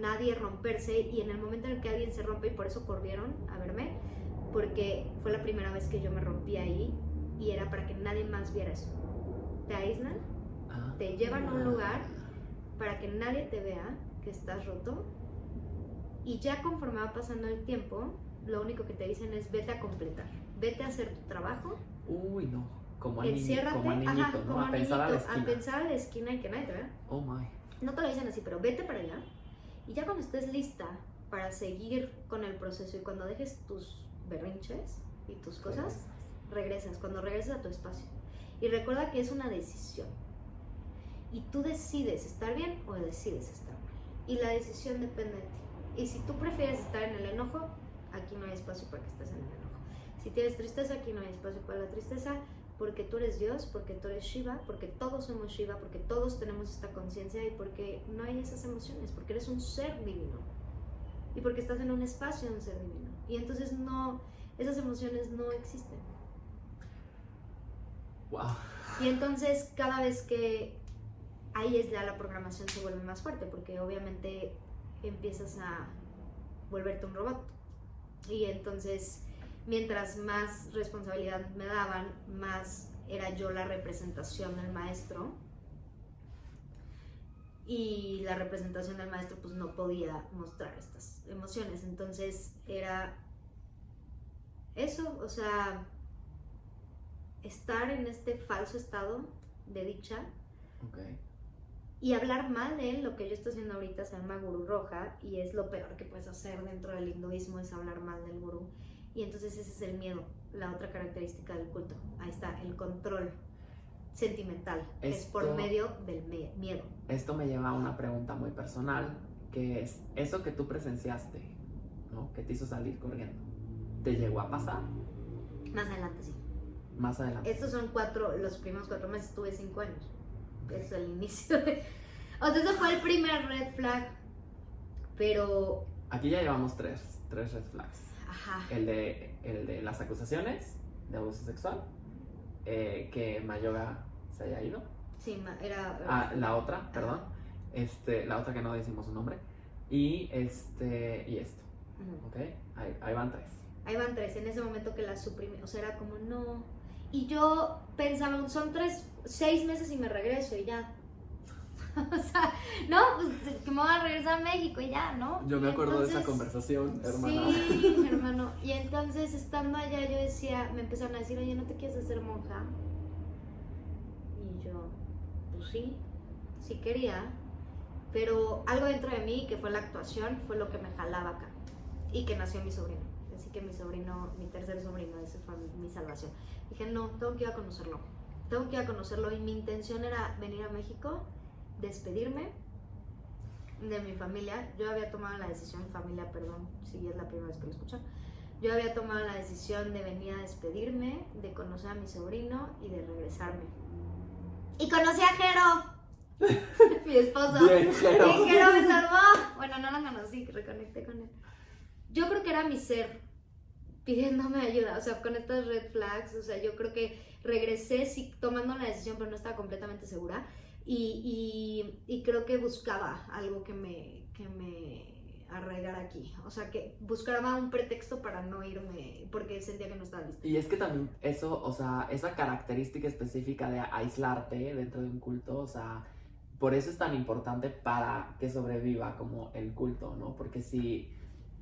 nadie romperse, y en el momento en el que alguien se rompe, y por eso corrieron a verme, porque fue la primera vez que yo me rompí ahí y era para que nadie más viera eso. Te aíslan, te llevan a un lugar para que nadie te vea que estás roto, y ya conforme va pasando el tiempo, lo único que te dicen es vete a completar, vete a hacer tu trabajo. Uy, no, como a enciérrate, niñito, ajá, ¿no? como A pensar a la esquina. a pensar a la esquina y que nadie te vea. Oh my. No te lo dicen así, pero vete para allá, y ya cuando estés lista para seguir con el proceso y cuando dejes tus berrinches y tus cosas, regresas, cuando regresas a tu espacio. Y recuerda que es una decisión. Y tú decides estar bien o decides estar mal. Y la decisión depende de ti. Y si tú prefieres estar en el enojo, aquí no hay espacio para que estés en el enojo. Si tienes tristeza, aquí no hay espacio para la tristeza, porque tú eres Dios, porque tú eres Shiva, porque todos somos Shiva, porque todos tenemos esta conciencia y porque no hay esas emociones, porque eres un ser divino. Y porque estás en un espacio de un ser divino. Y entonces no, esas emociones no existen. Wow. Y entonces cada vez que ahí es ya la programación se vuelve más fuerte, porque obviamente empiezas a volverte un robot. Y entonces mientras más responsabilidad me daban, más era yo la representación del maestro. Y la representación del maestro pues no podía mostrar estas emociones, entonces era eso, o sea, estar en este falso estado de dicha. Okay. Y hablar mal de él. Lo que yo estoy haciendo ahorita se llama gurú roja, y es lo peor que puedes hacer dentro del hinduismo, es hablar mal del gurú. Y entonces ese es el miedo, la otra característica del culto. Ahí está, el control sentimental, que es por medio del miedo. Esto me lleva a una pregunta muy personal, que es, eso que tú presenciaste, ¿no? Que te hizo salir corriendo, ¿te llegó a pasar? Más adelante sí. Más adelante. Estos son los primeros 4 meses, tuve 5 años. Es el inicio de... O sea, ese fue el primer red flag, pero... Aquí ya llevamos tres red flags. Ajá. El de las acusaciones de abuso sexual, que Mayoga se haya ido. Sí, era... la otra, perdón. La otra que no decimos su nombre. Y esto. Uh-huh. ¿Ok? Ahí van 3. Ahí van 3. En ese momento que las suprimí, o sea, era como no... Y yo pensaba, son 6 meses y me regreso y ya. O sea, no, pues que me voy a regresar a México y ya, ¿no? Yo me acuerdo de esa conversación, hermana. Sí, hermano. Y entonces, estando allá, yo decía, me empezaron a decir, oye, ¿no te quieres hacer monja? Y yo, pues sí quería. Pero algo dentro de mí, que fue la actuación, fue lo que me jalaba acá. Y que nació mi sobrino. Así que mi tercer sobrino, ese fue mi salvación. Dije, no, tengo que ir a conocerlo. Y mi intención era venir a México, despedirme de mi familia. Yo había tomado la decisión, familia, perdón, si es la primera vez que lo escuchan. Yo había tomado la decisión de venir a despedirme, de conocer a mi sobrino y de regresarme. Y conocí a Jero, mi esposo. Bien, Jero. Y Jero me salvó. Bueno, no lo conocí, reconecté con él. Yo creo que era mi ser pidiéndome ayuda, o sea, con estas red flags, o sea, yo creo que regresé sí tomando la decisión, pero no estaba completamente segura, y creo que buscaba algo que me arraigar aquí. O sea, que buscaba un pretexto para no irme porque sentía que no estaba lista. Y es que también eso, o sea, esa característica específica de aislarte dentro de un culto, o sea, por eso es tan importante para que sobreviva como el culto, ¿no? Porque si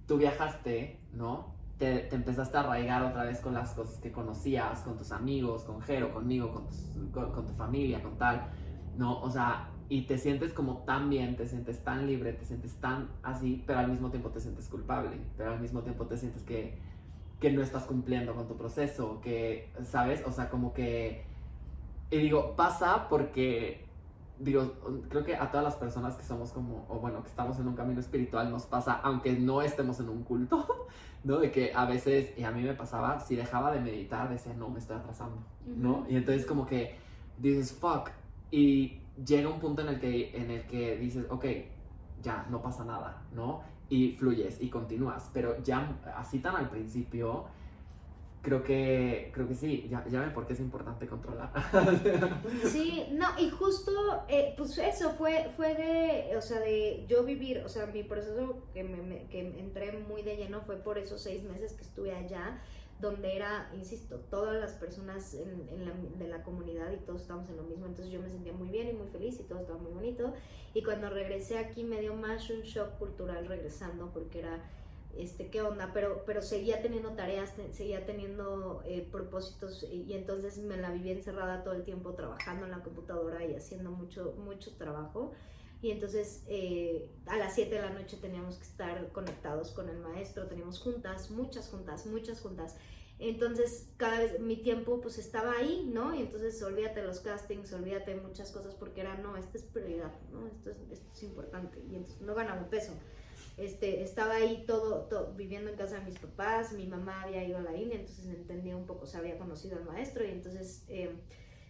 tú viajaste, ¿no? Te empezaste a arraigar otra vez con las cosas que conocías, con tus amigos, con Jero, conmigo, con tu familia, con tal, ¿no? O sea, y te sientes como tan bien, te sientes tan libre, te sientes tan así, pero al mismo tiempo te sientes culpable, pero al mismo tiempo te sientes que no estás cumpliendo con tu proceso, que, ¿sabes? O sea, como que... Y digo, pasa porque, digo, creo que a todas las personas que somos como, o bueno, que estamos en un camino espiritual nos pasa, aunque no estemos en un culto, ¿no? De que a veces, y a mí me pasaba, si dejaba de meditar, decía, no, me estoy atrasando, ¿no? Y entonces como que dices, fuck, y llega un punto en el que dices, ok, ya, no pasa nada, ¿no? Y fluyes y continúas, pero ya así tan al principio, creo que sí, ya ven por qué es importante controlar. Sí, no, y justo, pues eso fue de, o sea, de yo vivir, o sea, mi proceso que entré muy de lleno fue por esos 6 meses que estuve allá, donde era, insisto, todas las personas de la comunidad y todos estábamos en lo mismo, entonces yo me sentía muy bien y muy feliz y todo estaba muy bonito, y cuando regresé aquí me dio más un shock cultural regresando, porque era... ¿qué onda? Pero seguía teniendo tareas, seguía teniendo propósitos, y entonces me la vivía encerrada todo el tiempo trabajando en la computadora y haciendo mucho trabajo, y entonces a las 7 de la noche teníamos que estar conectados con el maestro, teníamos juntas, muchas juntas, entonces cada vez mi tiempo pues estaba ahí, ¿no? Y entonces olvídate los castings, olvídate muchas cosas, porque era, no, esta es prioridad, ¿no? Esto es importante, y entonces no ganaba un peso. Estaba ahí todo viviendo en casa de mis papás, mi mamá había ido a la India, entonces entendía un poco, o sea, había conocido al maestro, y entonces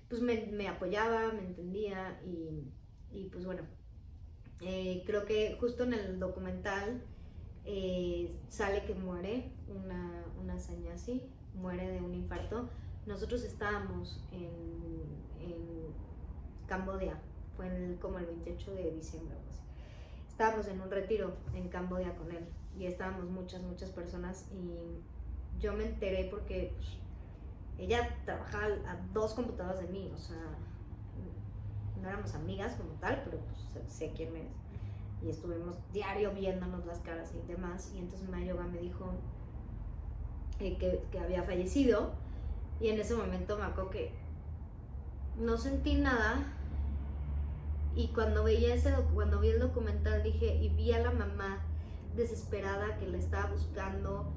pues me apoyaba, me entendía, y pues bueno, creo que justo en el documental sale que muere una sannyasi, muere de un infarto. Nosotros estábamos en Camboya, fue como el 28 de diciembre, estábamos en un retiro en Camboya con él, y estábamos muchas personas, y yo me enteré porque pues, ella trabajaba a 2 computadoras de mí, o sea, no éramos amigas como tal, pero pues sé quién es, y estuvimos diario viéndonos las caras y demás, y entonces Mayoga me dijo que había fallecido, y en ese momento me acuerdo que no sentí nada. Y cuando vi el documental dije, y vi a la mamá desesperada que la estaba buscando.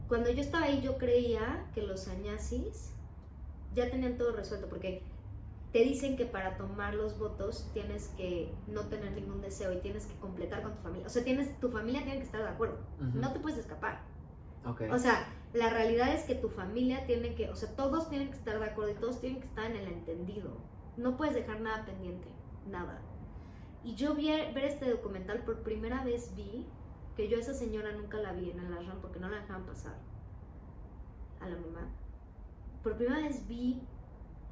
Cuando yo estaba ahí yo creía que los sannyasis ya tenían todo resuelto, porque te dicen que para tomar los votos tienes que no tener ningún deseo y tienes que completar con tu familia. O sea, tu familia tiene que estar de acuerdo, no te puedes escapar. Okay. O sea, la realidad es que tu familia tiene que, o sea, todos tienen que estar de acuerdo y todos tienen que estar en el entendido. No puedes dejar nada pendiente. Nada. Y yo ver este documental por primera vez, vi que yo a esa señora nunca la vi en el ashram porque no la dejaban pasar, a la mamá. Por primera vez vi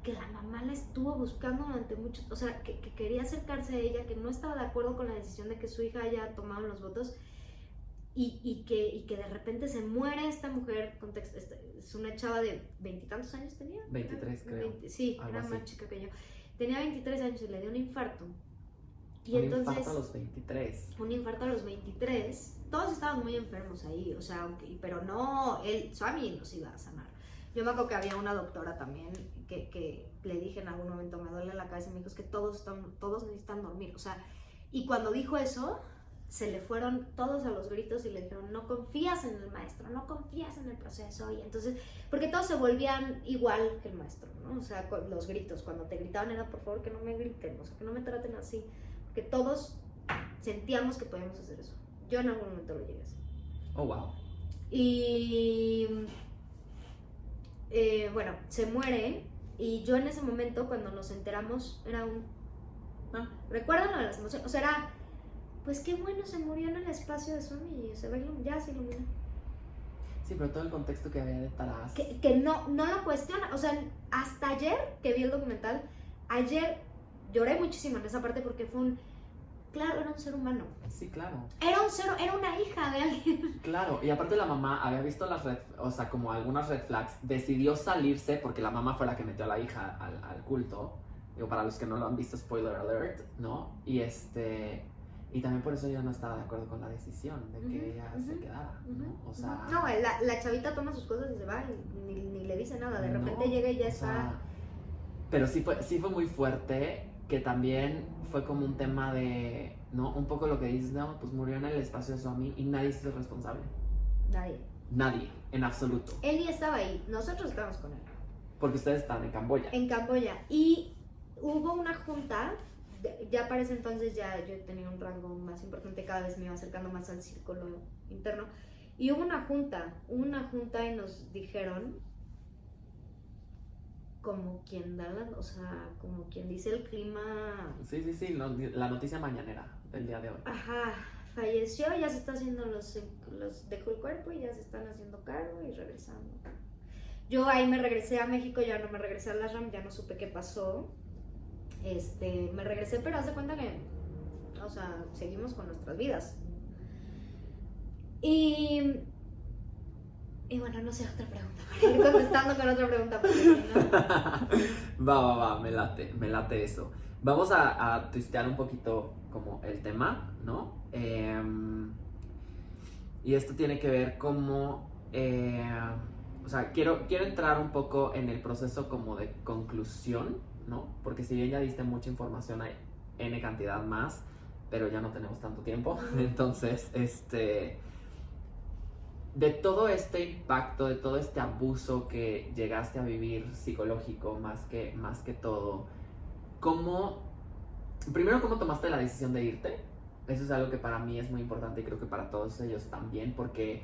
que la mamá la estuvo buscando durante mucho, o sea, que quería acercarse a ella, que no estaba de acuerdo con la decisión de que su hija haya tomado los votos, y que de repente se muere esta mujer. Contexto, es una chava de 20 y tantos años tenía. 23 creo. Sí, era más chica que yo. Tenía 23 años y le dio un infarto. Y entonces, infarto a los 23. Un infarto a los 23. Todos estaban muy enfermos ahí, o sea, pero no, Swami nos iba a sanar. Yo me acuerdo que había una doctora también que le dije en algún momento, me duele la cabeza, y me dijo, es que todos necesitan dormir, o sea, y cuando dijo eso, se le fueron todos a los gritos y le dijeron, no confías en el maestro, no confías en el proceso. Y entonces, porque todos se volvían igual que el maestro, ¿no? O sea, los gritos, cuando te gritaban era, por favor, que no me griten, o sea, que no me traten así, porque todos sentíamos que podíamos hacer eso. Yo en algún momento lo llegué a hacer. Oh, wow. Y bueno, se muere, y yo en ese momento, cuando nos enteramos, era ¿recuerdan lo de las emociones? O sea, era, pues qué bueno, se murió en el espacio de Swami, se ya se iluminó. Sí, pero todo el contexto que había detrás. Que no lo cuestiona, o sea, hasta ayer que vi el documental, ayer lloré muchísimo en esa parte, porque fue Claro, era un ser humano. Sí, claro. Era una hija de alguien. Claro, y aparte la mamá había visto o sea, como algunas red flags, decidió salirse porque la mamá fue la que metió a la hija al culto. Digo, para los que no lo han visto, spoiler alert, ¿no? Y también por eso ella no estaba de acuerdo con la decisión de que ella se quedara, ¿no? O sea... No, la chavita toma sus cosas y se va y ni le dice nada. De repente llega y ya está... Sea, pero sí fue muy fuerte, que también fue como un tema de, ¿no? Un poco lo que dices, no, pues murió en el espacio de Swami y nadie se hizo responsable. Nadie, en absoluto. Él ni estaba ahí, nosotros estábamos con él. Porque ustedes estaban en Camboya. En Camboya. Y hubo una junta, ya para ese entonces ya yo tenía un rango más importante, cada vez me iba acercando más al círculo interno. Y hubo una junta y nos dijeron, como quien da o sea, como quien dice el clima. Sí, la noticia mañanera del día de hoy. Ajá, falleció, ya se está haciendo los dejó el cuerpo y ya se están haciendo cargo y regresando. Yo ahí me regresé a México, ya no me regresé a la RAM, ya no supe qué pasó. Me regresé, pero hace cuenta que, o sea, seguimos con nuestras vidas. Y bueno, no sé, otra pregunta. Para ir contestando con otra pregunta. Porque si no... Va, me late eso. Vamos a twistear un poquito como el tema, ¿no? Y esto tiene que ver como... o sea, quiero entrar un poco en el proceso como de conclusión, ¿no? Porque si bien ya diste mucha información, hay N cantidad más, pero ya no tenemos tanto tiempo. Entonces, de todo este impacto, de todo este abuso que llegaste a vivir psicológico, más que todo, primero, ¿cómo tomaste la decisión de irte? Eso es algo que para mí es muy importante y creo que para todos ellos también, porque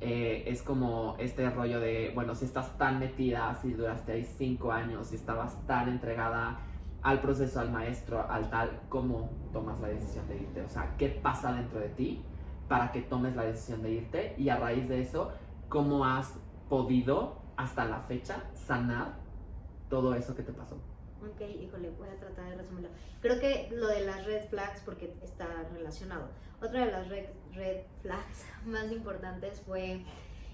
es como este rollo de, bueno, si estás tan metida, si duraste ahí 5 años, si estabas tan entregada al proceso, al maestro, al tal, ¿cómo tomas la decisión de irte? O sea, ¿qué pasa dentro de ti para que tomes la decisión de irte? Y a raíz de eso, ¿cómo has podido hasta la fecha sanar todo eso que te pasó? Ok, híjole, voy a tratar de resumirlo. Creo que lo de las red flags, porque está relacionado. Otra de las red flags más importantes fue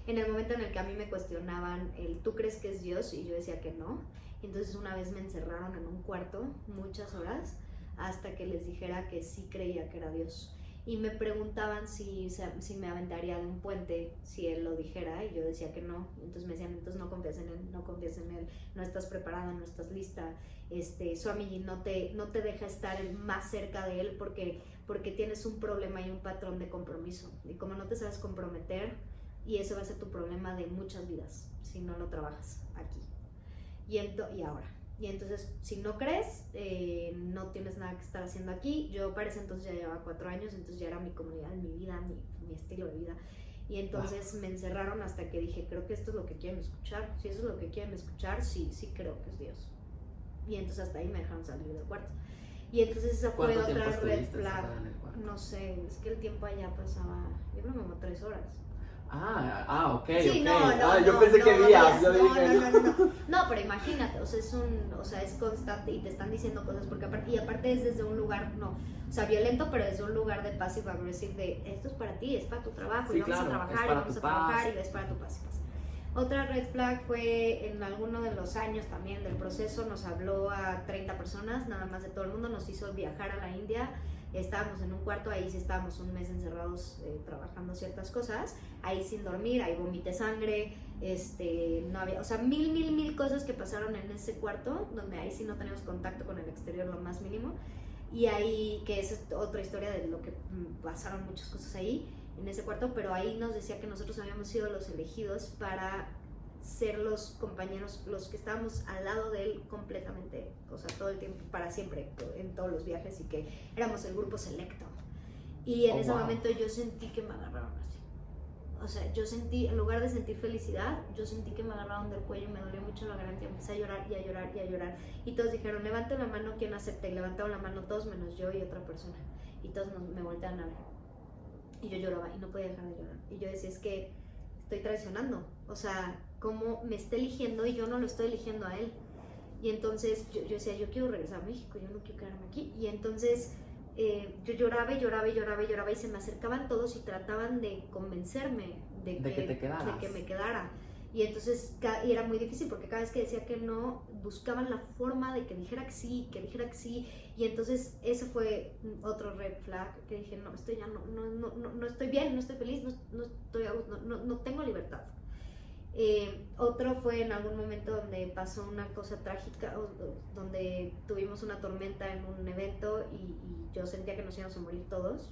en el momento en el que a mí me cuestionaban el ¿tú crees que es Dios? Y yo decía que no. Entonces una vez me encerraron en un cuarto muchas horas hasta que les dijera que sí creía que era Dios. Y me preguntaban si me aventaría de un puente si él lo dijera, y yo decía que no. Entonces me decían, entonces no confías en él, no estás preparada, no estás lista. Swamiji no te deja estar más cerca de él porque tienes un problema y un patrón de compromiso. Y como no te sabes comprometer, y eso va a ser tu problema de muchas vidas si no lo trabajas aquí y ahora. Y entonces, si no crees, no tienes nada que estar haciendo aquí. Yo para ese entonces ya llevaba 4 años, entonces ya era mi comunidad, mi vida, mi estilo de vida. Y entonces me encerraron hasta que dije, creo que esto es lo que quieren escuchar. Si eso es lo que quieren escuchar, sí creo que es Dios. Y entonces hasta ahí me dejaron salir del cuarto. Y entonces esa fue otra red flag. No sé, es que el tiempo allá pasaba, yo creo como 3 horas. Ok, sí, ok. Yo pensé que días. No, pero imagínate, o sea, es constante y te están diciendo cosas porque aparte es desde un lugar, o sea, violento, pero desde un lugar de passive aggressive de esto es para ti, es para tu trabajo, sí, y vamos a trabajar, y es para tu paz. Otra red flag fue en alguno de los años también del proceso, nos habló a 30 personas, nada más de todo el mundo, nos hizo viajar a la India. Estábamos en un cuarto, ahí sí estábamos un mes encerrados trabajando ciertas cosas, ahí sin dormir, ahí vomité sangre, no había, o sea, mil cosas que pasaron en ese cuarto, donde ahí sí no tenemos contacto con el exterior lo más mínimo, y ahí, que esa es otra historia de lo que pasaron muchas cosas ahí, en ese cuarto, pero ahí nos decía que nosotros habíamos sido los elegidos para ser los compañeros, los que estábamos al lado de él completamente, o sea, todo el tiempo, para siempre, en todos los viajes, y que éramos el grupo selecto. Y en ese momento yo sentí que me agarraron así. O sea, yo sentí, en lugar de sentir felicidad, yo sentí que me agarraron del cuello y me dolió mucho la garganta, y empecé a llorar y a llorar y a llorar. Y todos dijeron, levante la mano quien acepta, y levantaron la mano todos menos yo y otra persona. Y todos me voltearon a ver. Y yo lloraba y no podía dejar de llorar. Y yo decía, es que estoy traicionando. O sea, cómo me está eligiendo y yo no lo estoy eligiendo a él. Y entonces yo decía, yo quiero regresar a México, yo no quiero quedarme aquí. Y entonces yo lloraba y lloraba y lloraba y lloraba y se me acercaban todos y trataban de convencerme de que te quedaras. de que me quedara. Y entonces y era muy difícil porque cada vez que decía que no, buscaban la forma de que dijera que sí, que dijera que sí. Y entonces ese fue otro red flag que dije, no, esto ya no estoy bien, no estoy feliz, no tengo libertad. Otro fue en algún momento donde pasó una cosa trágica, donde tuvimos una tormenta en un evento y yo sentía que nos íbamos a morir todos.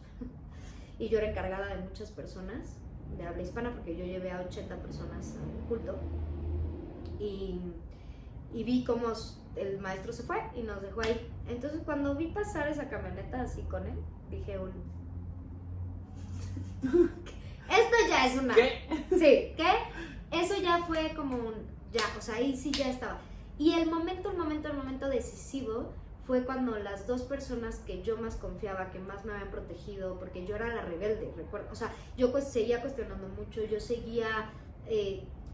Y yo era encargada de muchas personas de habla hispana porque yo llevé a 80 personas al culto y vi cómo el maestro se fue y nos dejó ahí. Entonces cuando vi pasar esa camioneta así con él, dije esto ya es una... ¿Qué? Sí, ¿qué? Eso ya fue como ya, o sea, ahí sí ya estaba. Y el momento decisivo fue cuando las dos personas que yo más confiaba, que más me habían protegido, porque yo era la rebelde, recuerdo, o sea, yo seguía cuestionando mucho, yo seguía...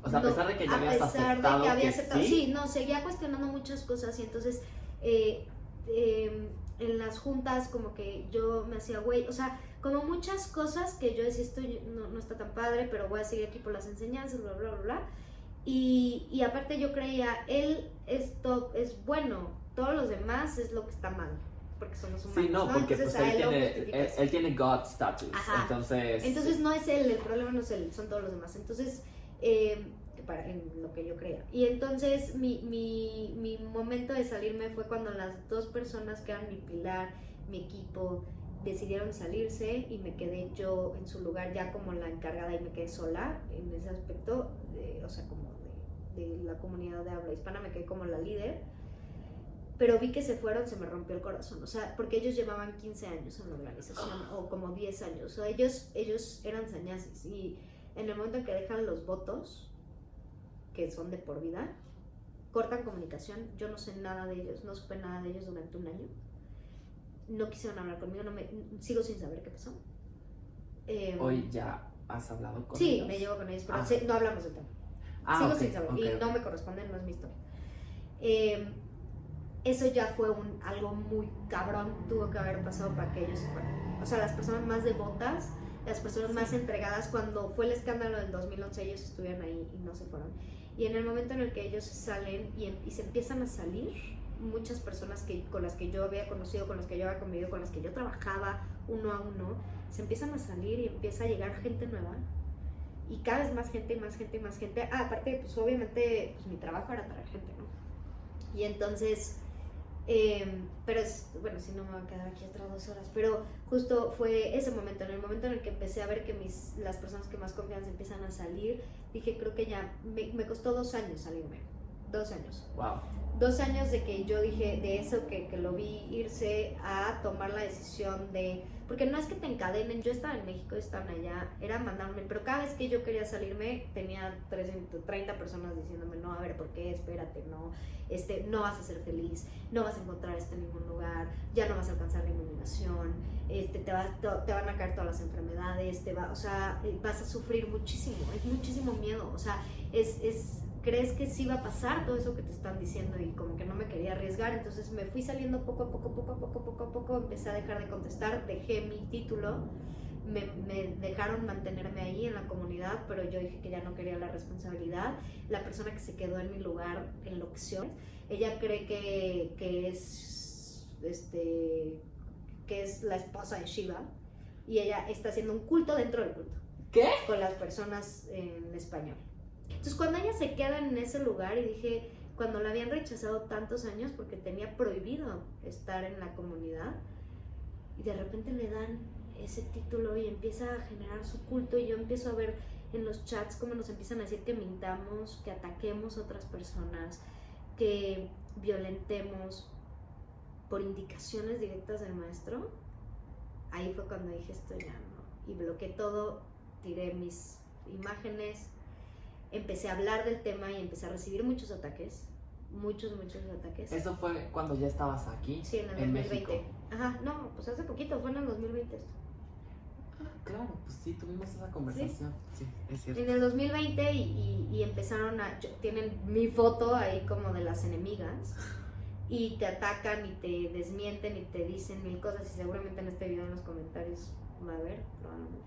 o sea, a pesar de que ya habías aceptado que sí, no, seguía cuestionando muchas cosas y entonces en las juntas como que yo me hacía güey, o sea, como muchas cosas que yo decía, esto no está tan padre, pero voy a seguir aquí por las enseñanzas, bla, bla, bla, bla. Y aparte yo creía, esto es bueno, todos los demás es lo que está mal, porque somos humanos. Sí, no, porque entonces, pues él tiene God status. Ajá. Entonces no es él, el problema no es él, son todos los demás. Entonces, en lo que yo creía. Y entonces mi momento de salirme fue cuando las dos personas que eran mi pilar, mi equipo, decidieron salirse y me quedé yo en su lugar ya como la encargada y me quedé sola en ese aspecto, o sea, como de la comunidad de habla hispana, me quedé como la líder. Pero vi que se fueron, se me rompió el corazón, o sea, porque ellos llevaban 15 años en la organización, o como 10 años, o sea, ellos eran sannyasis, y en el momento en que dejan los votos, que son de por vida, cortan comunicación, yo no sé nada de ellos, no supe nada de ellos durante un año, no quisieron hablar conmigo, sigo sin saber qué pasó. ¿Hoy ya has hablado con ellos? Sí, me llevo con ellos, pero no hablamos del tema. Sigo sin saber, y no me corresponde, no es mi historia. Eso ya fue algo muy cabrón, tuvo que haber pasado para que ellos se fueran. O sea, las personas más devotas, las personas más entregadas, cuando fue el escándalo del 2011, ellos estuvieron ahí y no se fueron. Y en el momento en el que ellos salen y se empiezan a salir, muchas personas con las que yo había conocido, con las que yo había convivido, con las que yo trabajaba uno a uno, se empiezan a salir y empieza a llegar gente nueva. Y cada vez más gente, más gente, más gente. Aparte, pues obviamente, pues, mi trabajo era traer gente, ¿no? Y entonces... pero bueno, si no me va a quedar aquí otras 2 horas, pero justo fue ese momento, en el momento en el que empecé a ver que las personas que más confianza empiezan a salir, dije, creo que ya, me costó 2 años salirme, 2 años. Wow. 2 años de que yo dije, de eso que lo vi irse a tomar la decisión de, porque no es que te encadenen, yo estaba en México, estaban allá, era mandarme, pero cada vez que yo quería salirme tenía 30 personas diciéndome, no, a ver, ¿por qué? Espérate, no vas a ser feliz, no vas a encontrar en ningún lugar, ya no vas a alcanzar la iluminación, te van a caer todas las enfermedades, o sea, vas a sufrir muchísimo, es muchísimo miedo, o sea, crees que sí va a pasar todo eso que te están diciendo y como que no me quería arriesgar, entonces me fui saliendo poco a poco, empecé a dejar de contestar, dejé mi título, me dejaron mantenerme ahí en la comunidad, pero yo dije que ya no quería la responsabilidad. La persona que se quedó en mi lugar enloqueció, ella cree que es la esposa de Shiva y ella está haciendo un culto dentro del culto. ¿Qué? Con las personas en español. Entonces cuando ella se queda en ese lugar y dije, cuando la habían rechazado tantos años porque tenía prohibido estar en la comunidad y de repente le dan ese título y empieza a generar su culto y yo empiezo a ver en los chats cómo nos empiezan a decir que mintamos, que ataquemos a otras personas, que violentemos por indicaciones directas del maestro, ahí fue cuando dije esto ya no, y bloqueé todo, tiré mis imágenes, empecé a hablar del tema y empecé a recibir muchos ataques, muchos ataques. ¿Eso fue cuando ya estabas aquí? Sí, en el 2020. México. Ajá, no, pues hace poquito, fue en el 2020 esto. Claro, pues sí, tuvimos esa conversación. Sí, es cierto. En el 2020 y empezaron tienen mi foto ahí como de las enemigas y te atacan y te desmienten y te dicen mil cosas, y seguramente en este video en los comentarios va a haber, probablemente.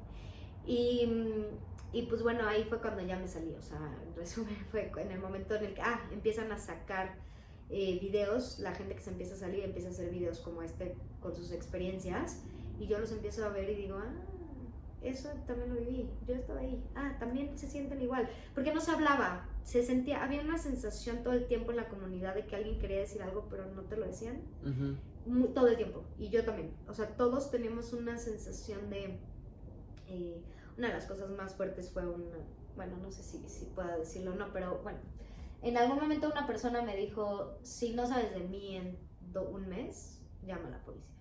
Y pues bueno, ahí fue cuando ya me salí, o sea, en resumen fue en el momento en el que empiezan a sacar videos, la gente que se empieza a salir empieza a hacer videos como este con sus experiencias, y yo los empiezo a ver y digo, eso también lo viví, yo estaba ahí, también se sienten igual, porque no se hablaba, se sentía, había una sensación todo el tiempo en la comunidad de que alguien quería decir algo pero no te lo decían, todo el tiempo, y yo también, o sea, todos tenemos una sensación de, una de las cosas más fuertes fue bueno, no sé si pueda decirlo o no, pero bueno, en algún momento una persona me dijo, si no sabes de mí en un mes, llama a la policía.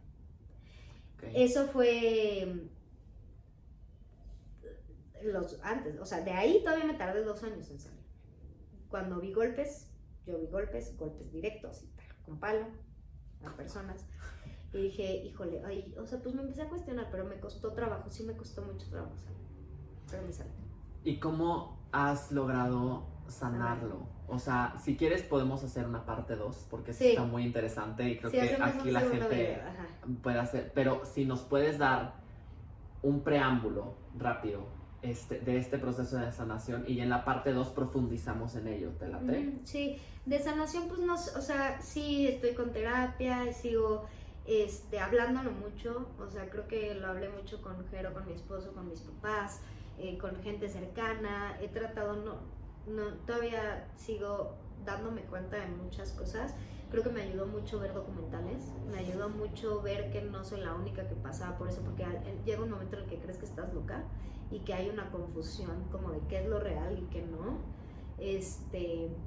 Okay. Eso fue antes, o sea, de ahí todavía me tardé 2 años en salir. Cuando vi golpes, yo vi golpes directos, con palo, a personas, y dije, híjole, o sea, pues me empecé a cuestionar, pero me costó trabajo, sí me costó mucho trabajo salir, pero me salí. ¿Y cómo has logrado sanarlo? O sea, si quieres podemos hacer una parte 2, porque sí, está muy interesante y creo que aquí la gente puede hacer, pero si nos puedes dar un preámbulo rápido de este proceso de sanación, y en la parte 2 profundizamos en ello, ¿te late? Sí, de sanación pues no, o sea, sí estoy con terapia y sigo hablándolo mucho, o sea, creo que lo hablé mucho con Jero, con mi esposo, con mis papás, con gente cercana, he tratado, todavía sigo dándome cuenta de muchas cosas. Creo que me ayudó mucho ver documentales, me ayudó mucho ver que no soy la única que pasaba por eso, porque llega un momento en el que crees que estás loca y que hay una confusión como de qué es lo real y qué no.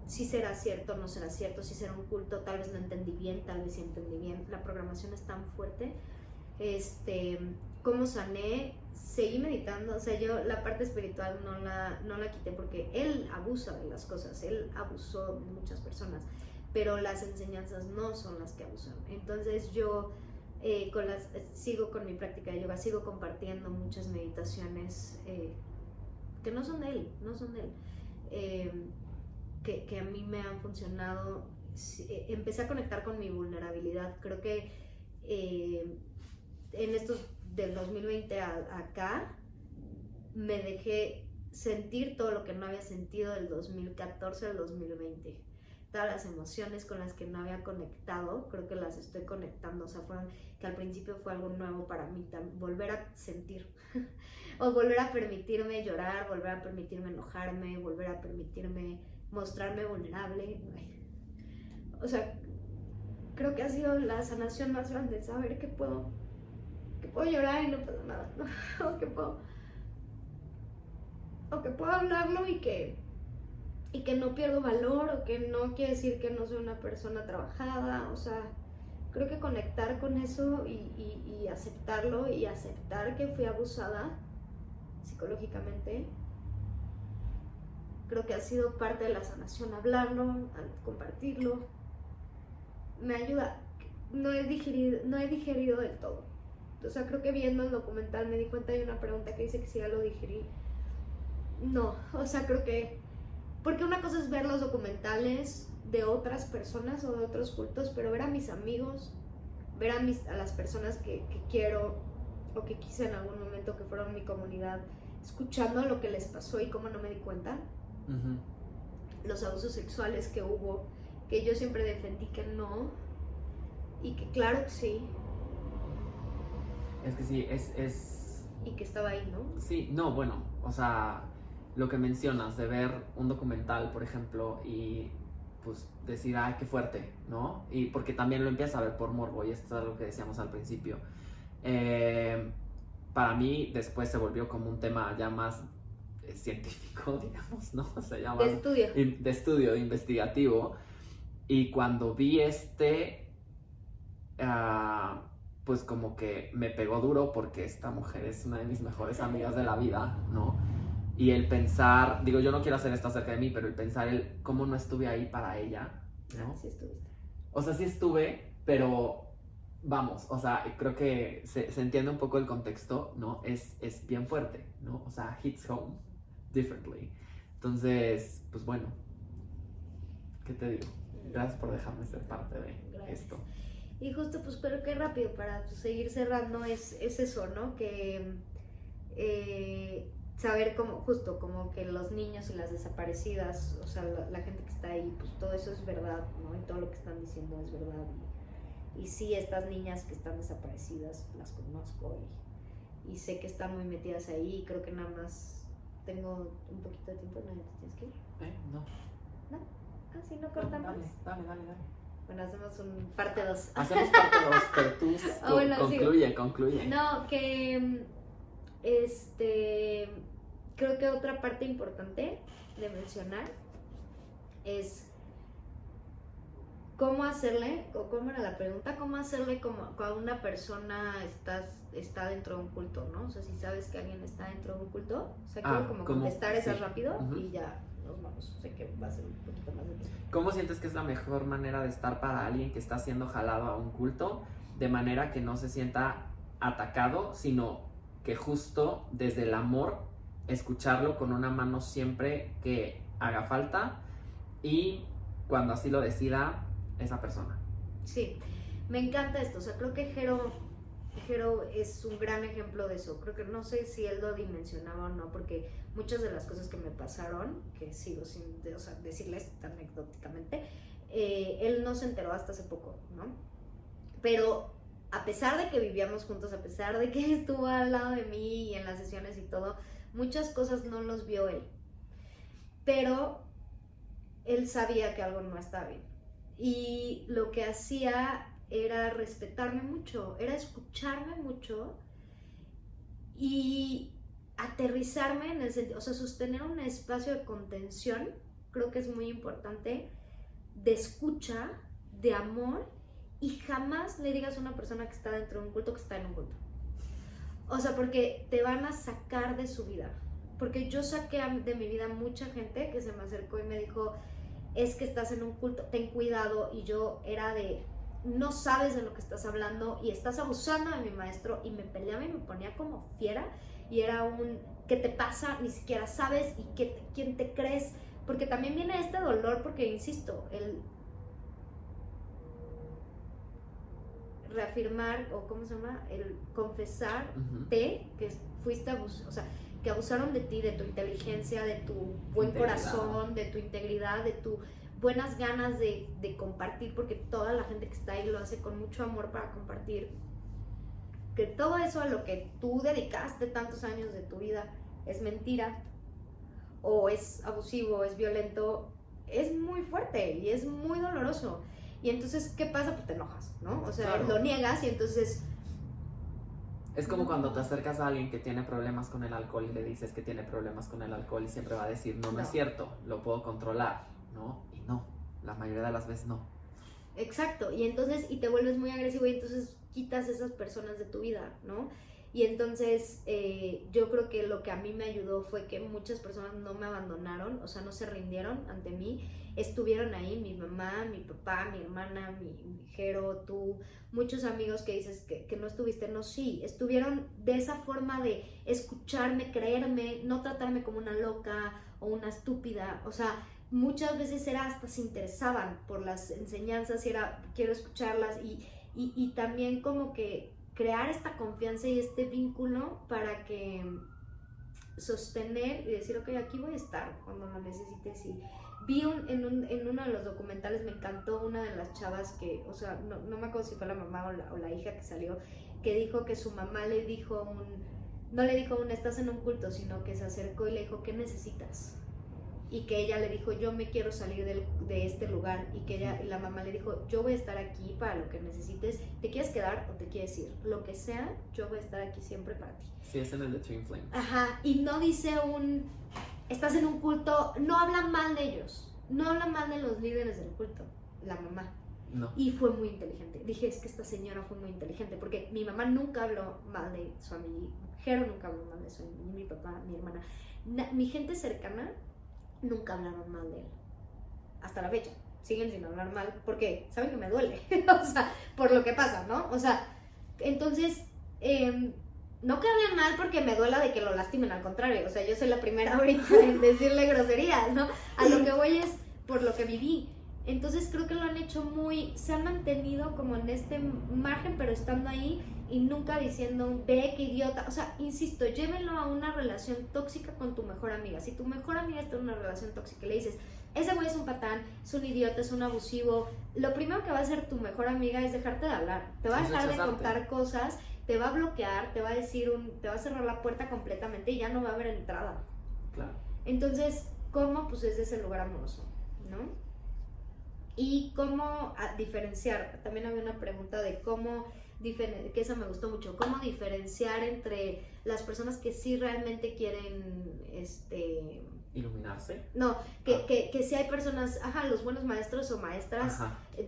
Si será cierto, no será cierto, si será un culto, tal vez no entendí bien, tal vez sí entendí bien, la programación es tan fuerte. ¿Cómo sané? Seguí meditando, o sea, yo la parte espiritual no la quité porque él abusa de las cosas, él abusó de muchas personas, pero las enseñanzas no son las que abusan. Entonces yo sigo con mi práctica de yoga, sigo compartiendo muchas meditaciones que no son de él, que a mí me han funcionado. Empecé a conectar con mi vulnerabilidad, creo que en estos del 2020 acá me dejé sentir todo lo que no había sentido del 2014 al 2020, todas las emociones con las que no había conectado, creo que las estoy conectando, o sea, que al principio fue algo nuevo para mí, volver a sentir o volver a permitirme llorar, volver a permitirme enojarme, volver a permitirme mostrarme vulnerable. O sea, creo que ha sido la sanación más grande, saber que puedo llorar y no pasa nada, ¿no? o que puedo hablarlo y que no pierdo valor, o que no quiere decir que no soy una persona trabajada. O sea, creo que conectar con eso y aceptarlo, y aceptar que fui abusada psicológicamente, creo que ha sido parte de la sanación. Hablarlo, compartirlo, me ayuda. No he digerido del todo. O sea, creo que viendo el documental me di cuenta, hay una pregunta que dice que si ya lo digerí. No, o sea, creo que... Porque una cosa es ver los documentales de otras personas o de otros cultos, pero ver a mis amigos, ver a las personas que quiero o que quise en algún momento, que fueron mi comunidad, escuchando lo que les pasó y cómo no me di cuenta. Los abusos sexuales que hubo, que yo siempre defendí que no, y que claro que sí. Es que sí, es... Y que estaba ahí, ¿no? Sí, no, bueno, o sea, lo que mencionas de ver un documental, por ejemplo, y pues decir, ay, qué fuerte, ¿no? Y porque también lo empiezas a ver por morbo, y esto es lo que decíamos al principio. Para mí después se volvió como un tema ya más científico, digamos, ¿no? O sea, ya más de estudio, investigativo. Y cuando vi pues como que me pegó duro, porque esta mujer es una de mis mejores amigas de la vida, ¿no? Y el pensar, digo, yo no quiero hacer esto acerca de mí, pero el pensar cómo no estuve ahí para ella, ¿no? Sí estuviste. O sea, sí estuve, pero vamos, o sea, creo que se entiende un poco el contexto, ¿no? Es bien fuerte, ¿no? O sea, hits home differently. Entonces, pues bueno, ¿qué te digo? Gracias por dejarme ser parte de Gracias. esto. Y justo, pues, pero qué rápido para seguir cerrando es eso, ¿no? Que saber cómo, justo como que los niños y las desaparecidas, o sea, la gente que está ahí, pues todo eso es verdad, ¿no? Y todo lo que están diciendo es verdad. Y sí, estas niñas que están desaparecidas las conozco y sé que están muy metidas ahí. Creo que nada más tengo un poquito de tiempo. ¿No te tienes que ir? No. ¿No? Ah, sí, no cortamos. Dale. Bueno, hacemos un parte 2. Hacemos parte 2, pero tú Bueno, concluye. No, que creo que otra parte importante de mencionar es cómo hacerle, o cómo era la pregunta, cómo hacerle como cuando una persona está dentro de un culto, ¿no? O sea, si sabes que alguien está dentro de un culto, o sea, quiero como contestar esas rápido y ya nos vamos. Sé que va a ser un poquito más de tiempo. ¿Cómo sientes que es la mejor manera de estar para alguien que está siendo jalado a un culto de manera que no se sienta atacado, sino que justo desde el amor escucharlo con una mano siempre que haga falta y cuando así lo decida esa persona? Sí, me encanta esto. O sea, creo que Jero es un gran ejemplo de eso. Creo que no sé si él lo dimensionaba o no, porque muchas de las cosas que me pasaron, que sigo sin decirles anecdóticamente, él no se enteró hasta hace poco, ¿no? Pero a pesar de que vivíamos juntos, a pesar de que estuvo al lado de mí y en las sesiones y todo, muchas cosas no los vio él. Pero él sabía que algo no estaba bien. Y lo que hacía era respetarme mucho, era escucharme mucho y aterrizarme en el sentido, o sea, sostener un espacio de contención, creo que es muy importante, de escucha, de amor, y jamás le digas a una persona que está dentro de un culto que está en un culto. O sea, porque te van a sacar de su vida. Porque yo saqué de mi vida mucha gente que se me acercó y me dijo, es que estás en un culto, ten cuidado. Y yo era de, no sabes de lo que estás hablando y estás abusando de mi maestro. Y me peleaba y me ponía como fiera. Y era un, ¿qué te pasa? Ni siquiera sabes. ¿Y quién te crees? Porque también viene este dolor, porque insisto, el reafirmar, o ¿cómo se llama? El confesarte que fuiste abusado, o sea, que abusaron de ti, de tu inteligencia, de tu buen corazón, de tu integridad, de tus buenas ganas de compartir, porque toda la gente que está ahí lo hace con mucho amor para compartir. Que todo eso a lo que tú dedicaste tantos años de tu vida es mentira, o es abusivo, o es violento, es muy fuerte y es muy doloroso. Y entonces, ¿qué pasa? Pues te enojas, ¿no? O sea, claro, lo niegas y entonces... Es como cuando te acercas a alguien que tiene problemas con el alcohol y le dices que tiene problemas con el alcohol y siempre va a decir, no es cierto, lo puedo controlar, ¿no? Y no, la mayoría de las veces no. Exacto, y entonces, y te vuelves muy agresivo y entonces quitas esas personas de tu vida, ¿no? Y entonces yo creo que lo que a mí me ayudó fue que muchas personas no me abandonaron, o sea, no se rindieron ante mí, estuvieron ahí, mi mamá, mi papá, mi hermana, mi Jero, tú, muchos amigos que dices que no estuviste, no, sí, estuvieron de esa forma de escucharme, creerme, no tratarme como una loca o una estúpida, o sea, muchas veces era hasta se interesaban por las enseñanzas y era, quiero escucharlas y también como que crear esta confianza y este vínculo para que sostener y decir, ok, aquí voy a estar cuando lo necesites. Y vi en uno de los documentales, me encantó una de las chavas que, o sea, no me acuerdo si fue la mamá o la hija que salió, que dijo que su mamá le dijo no le dijo estás en un culto, sino que se acercó y le dijo, ¿qué necesitas? Y que ella le dijo, yo me quiero salir de este lugar, y que la mamá le dijo, yo voy a estar aquí para lo que necesites, te quieres quedar o te quieres ir, lo que sea, yo voy a estar aquí siempre para ti. Sí, es en el de Twin Flames. Ajá, y no dice estás en un culto, no habla mal de ellos, no habla mal de los líderes del culto, la mamá. No. Y fue muy inteligente. Dije, es que esta señora fue muy inteligente, porque mi mamá nunca habló mal de su amigo, Jero nunca habló mal de su amigo, ni mi papá, mi hermana, mi gente cercana nunca hablaron mal de él. Hasta la fecha, siguen sin hablar mal, porque saben que me duele, o sea, por lo que pasa, ¿no? O sea, entonces, no que hablen mal porque me duela de que lo lastimen, al contrario, o sea, yo soy la primera ahorita en decirle groserías, ¿no? A lo que voy es por lo que viví. Entonces creo que lo han hecho se han mantenido como en este margen, pero estando ahí y nunca diciendo, ve qué idiota. O sea, insisto, llévenlo a una relación tóxica con tu mejor amiga. Si tu mejor amiga está en una relación tóxica y le dices, ese güey es un patán, es un idiota, es un abusivo, lo primero que va a hacer tu mejor amiga es dejarte de hablar. Te va a dejar de contar cosas, te va a bloquear, te va a decir te va a cerrar la puerta completamente y ya no va a haber entrada. Claro. Entonces, ¿cómo? Pues es ese lugar amoroso, ¿no? Y cómo diferenciar. También había una pregunta de cómo que esa me gustó mucho, cómo diferenciar entre las personas que sí realmente quieren iluminarse. No, que si hay personas, los buenos maestros o maestras,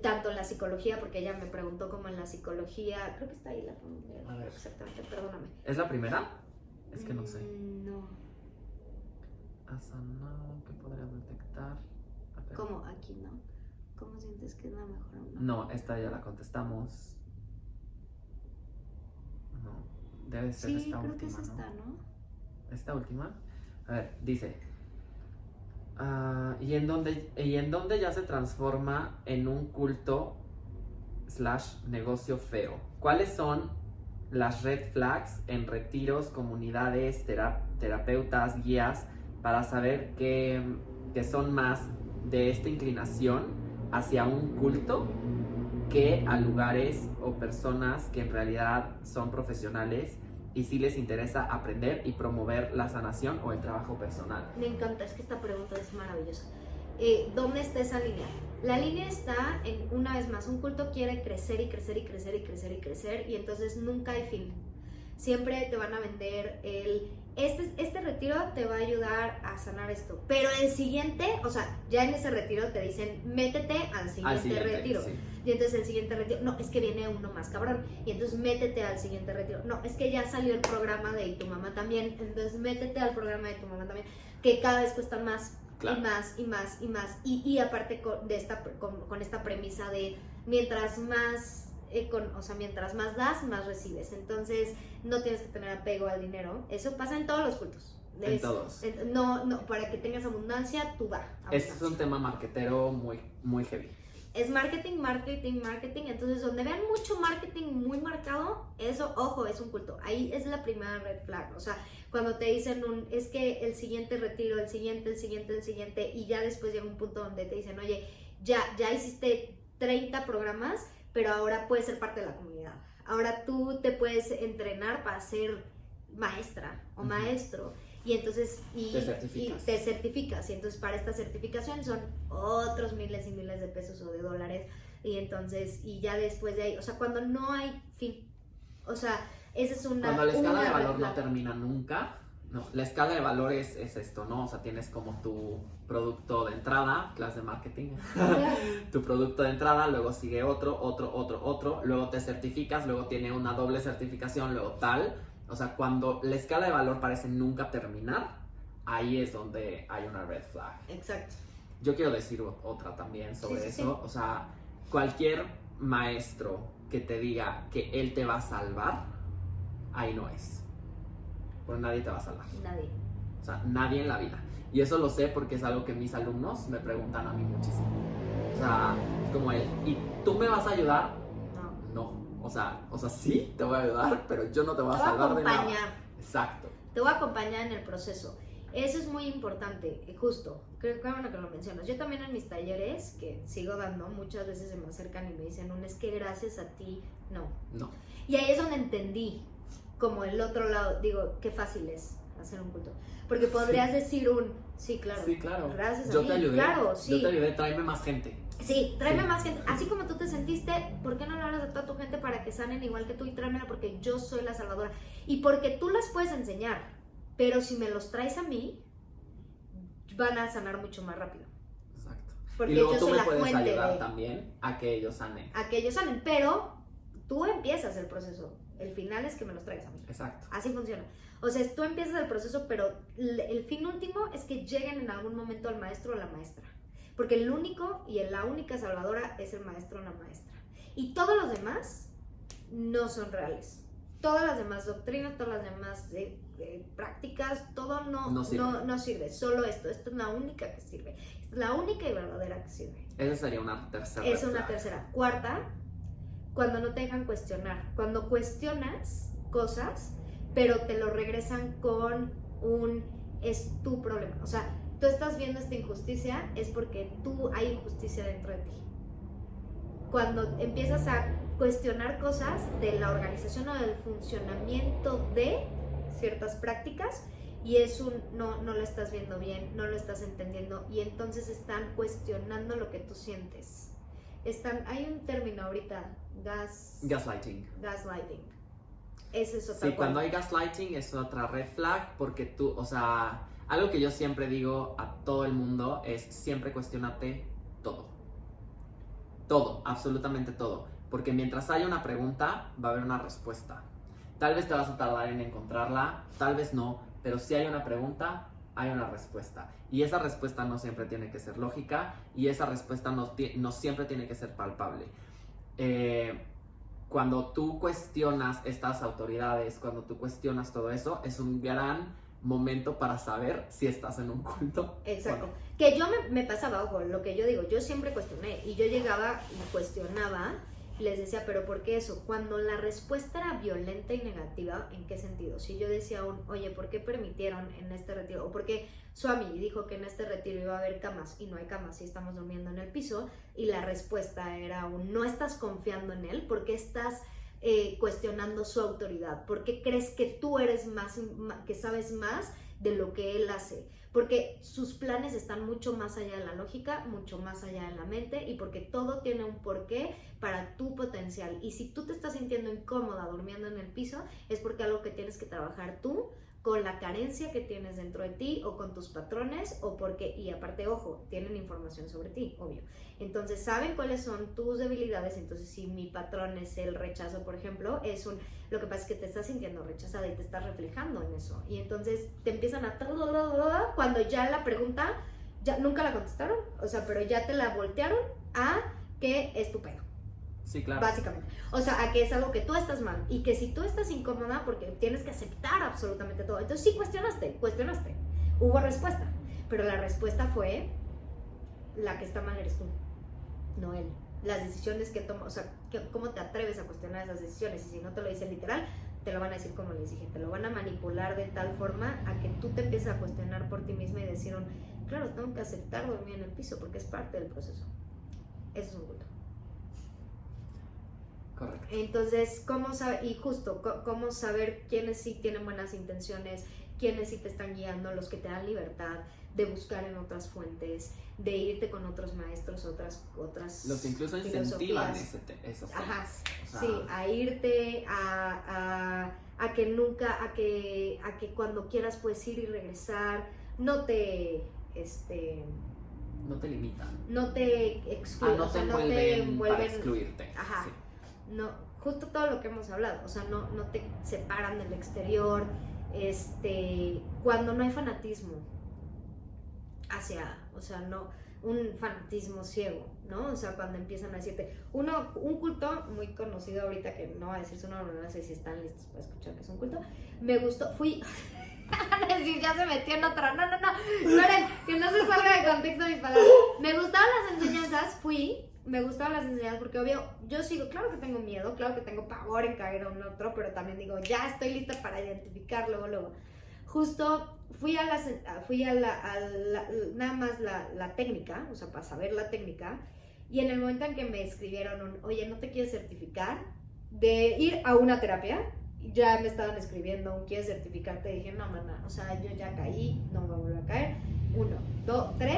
tanto en la psicología, porque ella me preguntó como en la psicología, creo que está ahí la pregunta, exactamente, perdóname. ¿Es la primera? Es que no sé. No. Asana, ¿qué podrías detectar? ¿Cómo? Aquí no. ¿Cómo sientes que es la mejor o no? No, esta ya la contestamos. No, debe ser esta última. Sí, creo que es esta, ¿no? ¿Esta última? A ver, dice... ¿y en dónde ya se transforma en un culto / negocio feo? ¿Cuáles son las red flags en retiros, comunidades, terapeutas, guías para saber que son más de esta inclinación hacia un culto que a lugares o personas que en realidad son profesionales y sí les interesa aprender y promover la sanación o el trabajo personal? Me encanta, es que esta pregunta es maravillosa. ¿Dónde está esa línea? La línea está en, una vez más, un culto quiere crecer y crecer y crecer y crecer y crecer y entonces nunca hay fin. Siempre te van a vender este retiro te va a ayudar a sanar esto, pero el siguiente, o sea, ya en ese retiro te dicen, métete al siguiente retiro. Sí. Y entonces el siguiente retiro, no, es que viene uno más cabrón, y entonces métete al siguiente retiro. No, es que ya salió el programa de Y tu mamá también, entonces métete al programa de Tu Mamá También, que cada vez cuestan más. Claro. Y más y más y más. Y aparte con esta premisa de mientras más mientras más das, más recibes. Entonces no tienes que tener apego al dinero. Eso pasa en todos los cultos. En todos. No, para que tengas abundancia, tú da. Este es un tema marketero muy, muy heavy. Es marketing. Entonces, donde vean mucho marketing muy marcado, eso, ojo, es un culto. Ahí es la primera red flag. O sea, cuando te dicen es que el siguiente retiro, el siguiente, y ya después llega un punto donde te dicen, oye, ya hiciste 30 programas, pero ahora puedes ser parte de la comunidad. Ahora tú te puedes entrenar para ser maestra o maestro. Y entonces te certificas. Y entonces para esta certificación son otros miles y miles de pesos o de dólares. Y entonces, y ya después de ahí, o sea, cuando no hay fin. O sea, esa es una... Cuando la escala de valor no termina nunca. No, la escala de valor es esto, ¿no? O sea, tienes como tu producto de entrada, clase de marketing, tu producto de entrada, luego sigue otro, luego te certificas, luego tiene una doble certificación, luego tal. O sea, cuando la escala de valor parece nunca terminar, ahí es donde hay una red flag. Exacto. Yo quiero decir otra también sobre eso. Sí. O sea, cualquier maestro que te diga que él te va a salvar, ahí no es. Pues nadie te va a salvar. Nadie. O sea, nadie en la vida. Y eso lo sé porque es algo que mis alumnos me preguntan a mí muchísimo. O sea, como él, ¿y tú me vas a ayudar? No. O sea, sí te voy a ayudar, pero yo no te voy a salvar de nada. Te voy a acompañar. Exacto. Te voy a acompañar en el proceso. Eso es muy importante, justo. Creo que bueno que lo mencionas. Yo también en mis talleres, que sigo dando, muchas veces se me acercan y me dicen, es que gracias a ti, no. Y ahí es donde entendí, como el otro lado, digo, qué fácil es hacer un culto. Porque podrías decir sí, claro. Gracias a mí. Yo te ayudé. Claro, sí. Yo te ayudé, tráeme más gente. Sí, tráeme más gente. Así como tú te sentiste, ¿por qué no le hablas a toda tu gente para que sanen igual que tú? Y tráemela porque yo soy la salvadora. Y porque tú las puedes enseñar, pero si me los traes a mí, van a sanar mucho más rápido. Exacto. Porque y luego yo tú soy me la puedes fuente ayudar también a que ellos sanen. Pero tú empiezas el proceso. El final es que me los traigas a mí. Exacto. Así funciona. O sea, tú empiezas el proceso, pero el fin último es que lleguen en algún momento al maestro o la maestra. Porque el único y la única salvadora es el maestro o la maestra. Y todos los demás no son reales. Todas las demás doctrinas, todas las demás prácticas, todo No sirve. no sirve, solo esto es la única que sirve, esta es la única y verdadera que sirve. Esa sería una tercera. Es una tercera. Cuarta, cuando no te dejan cuestionar, cuando cuestionas cosas, pero te lo regresan con es tu problema, o sea, tú estás viendo esta injusticia, es porque hay injusticia dentro de ti. Cuando empiezas a cuestionar cosas de la organización o del funcionamiento de ciertas prácticas y no lo estás viendo bien, no lo estás entendiendo y entonces están cuestionando lo que tú sientes. Hay un término ahorita, Gaslighting. Ese es otra Sí, cuando hay gaslighting es otra red flag porque tú, o sea, algo que yo siempre digo a todo el mundo es siempre cuestionate todo. Todo, absolutamente todo. Porque mientras haya una pregunta, va a haber una respuesta. Tal vez te vas a tardar en encontrarla, tal vez no, pero si hay una pregunta, hay una respuesta. Y esa respuesta no siempre tiene que ser lógica y esa respuesta no siempre tiene que ser palpable. Cuando tú cuestionas estas autoridades, cuando tú cuestionas todo eso, es un gran momento para saber si estás en un culto. Exacto. Que yo me pasaba, ojo, lo que yo digo, yo siempre cuestioné y yo llegaba y cuestionaba y les decía, pero ¿por qué eso? Cuando la respuesta era violenta y negativa, ¿en qué sentido? Si yo decía oye, ¿por qué permitieron en este retiro? O ¿por qué Swami dijo que en este retiro iba a haber camas y no hay camas y estamos durmiendo en el piso? Y la respuesta era no estás confiando en él, ¿por qué estás cuestionando su autoridad? ¿Por qué crees que tú eres que sabes más de lo que él hace? Porque sus planes están mucho más allá de la lógica, mucho más allá de la mente y porque todo tiene un porqué para tu potencial. Y si tú te estás sintiendo incómoda durmiendo en el piso, es porque algo que tienes que trabajar tú con la carencia que tienes dentro de ti o con tus patrones o porque, y aparte, ojo, tienen información sobre ti, obvio. Entonces saben cuáles son tus debilidades. Entonces si mi patrón es el rechazo, por ejemplo, lo que pasa es que te estás sintiendo rechazada y te estás reflejando en eso. Y entonces te empiezan a cuando ya la pregunta, ya nunca la contestaron, o sea, pero ya te la voltearon a que es tu pedo. Sí, claro. Básicamente. O sea, a que es algo que tú estás mal y que si tú estás incómoda porque tienes que aceptar absolutamente todo. Entonces sí cuestionaste. Hubo respuesta, pero la respuesta fue la que está mal eres tú, no él. Las decisiones que tomas, o sea, ¿cómo te atreves a cuestionar esas decisiones? Y si no te lo dicen literal, te lo van a decir como les dije, te lo van a manipular de tal forma a que tú te empieces a cuestionar por ti misma y decir, claro, tengo que aceptar dormir en el piso porque es parte del proceso. Eso es un culto. Correcto. Entonces, ¿cómo saber quiénes sí tienen buenas intenciones, quiénes sí te están guiando, los que te dan libertad de buscar en otras fuentes, de irte con otros maestros, otras los que incluso incentivan esos temas. Ajá, o sea, sí, a irte, a que cuando quieras puedes ir y regresar, no te limitan. No te excluyen, no te envuelven para excluirte. Ajá. Sí. No, justo todo lo que hemos hablado, o sea, no te separan del exterior, cuando no hay fanatismo o sea, no un fanatismo ciego, ¿no? O sea, cuando empiezan a decirte, un culto muy conocido ahorita, que no voy a decir su nombre, no sé si están listos para escuchar que es un culto, me gustó, decir, ya se metió en otra, no, esperen, que no se salga de contexto mis palabras, me gustaban las enseñanzas, me gustaban las enseñanzas porque obvio, yo sigo, claro que tengo miedo, claro que tengo pavor en caer a un otro, pero también digo, ya estoy lista para identificar luego. Justo fui a nada más la técnica, o sea, para saber la técnica, y en el momento en que me escribieron oye, ¿no te quieres certificar? De ir a una terapia, ya me estaban escribiendo ¿quieres certificarte? Dije, no, mana, o sea, yo ya caí, no me voy a volver a caer. 1, 2, 3,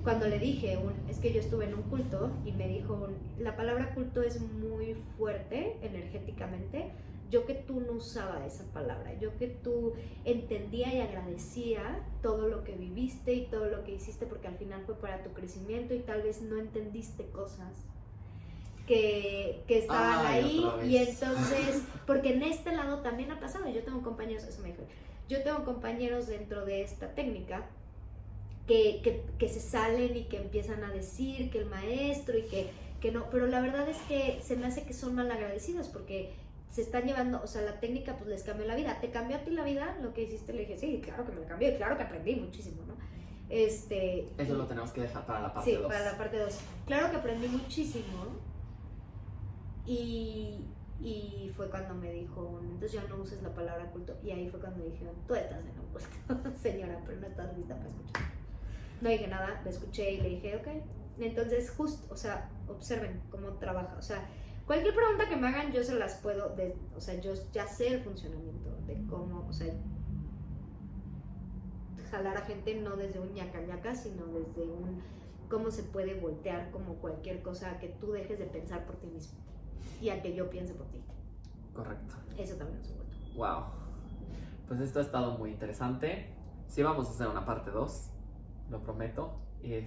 cuando le dije, es que yo estuve en un culto y me dijo, la palabra culto es muy fuerte energéticamente, yo que tú no usaba esa palabra, yo que tú entendía y agradecía todo lo que viviste y todo lo que hiciste porque al final fue para tu crecimiento y tal vez no entendiste cosas que estaban ahí y entonces, porque en este lado también ha pasado, yo tengo compañeros, eso me dijo, yo tengo compañeros dentro de esta técnica que se salen y que empiezan a decir que el maestro y que no, pero la verdad es que se me hace que son mal agradecidos porque se están llevando, o sea, la técnica pues les cambió la vida. ¿Te cambió a ti la vida lo que hiciste? Le dije, sí, claro que me la cambió y claro que aprendí muchísimo, ¿no? Eso lo tenemos que dejar para la parte 2. Sí, para la parte 2. Claro que aprendí muchísimo y fue cuando me dijo, entonces ya no uses la palabra culto. Y ahí fue cuando dijeron, tú estás en un culto, señora, pero no estás lista para escuchar. No dije nada, le escuché y le dije, ok. Entonces, justo, o sea, observen cómo trabaja. O sea, cualquier pregunta que me hagan, yo se las puedo, o sea, yo ya sé el funcionamiento de cómo, o sea, jalar a gente no desde un ñaca ñaca, sino desde un cómo se puede voltear como cualquier cosa a que tú dejes de pensar por ti mismo y a que yo piense por ti. Correcto. Eso también es un voto. Wow. Pues esto ha estado muy interesante. Sí vamos a hacer una parte 2, lo prometo. Y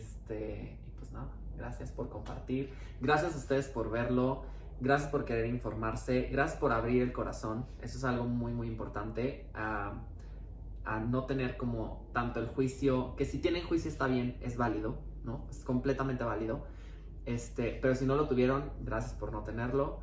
pues nada, gracias por compartir. Gracias a ustedes por verlo. Gracias por querer informarse. Gracias por abrir el corazón. Eso es algo muy, muy importante. A no tener como tanto el juicio, que si tienen juicio está bien, es válido, ¿no? Es completamente válido. Pero si no lo tuvieron, gracias por no tenerlo,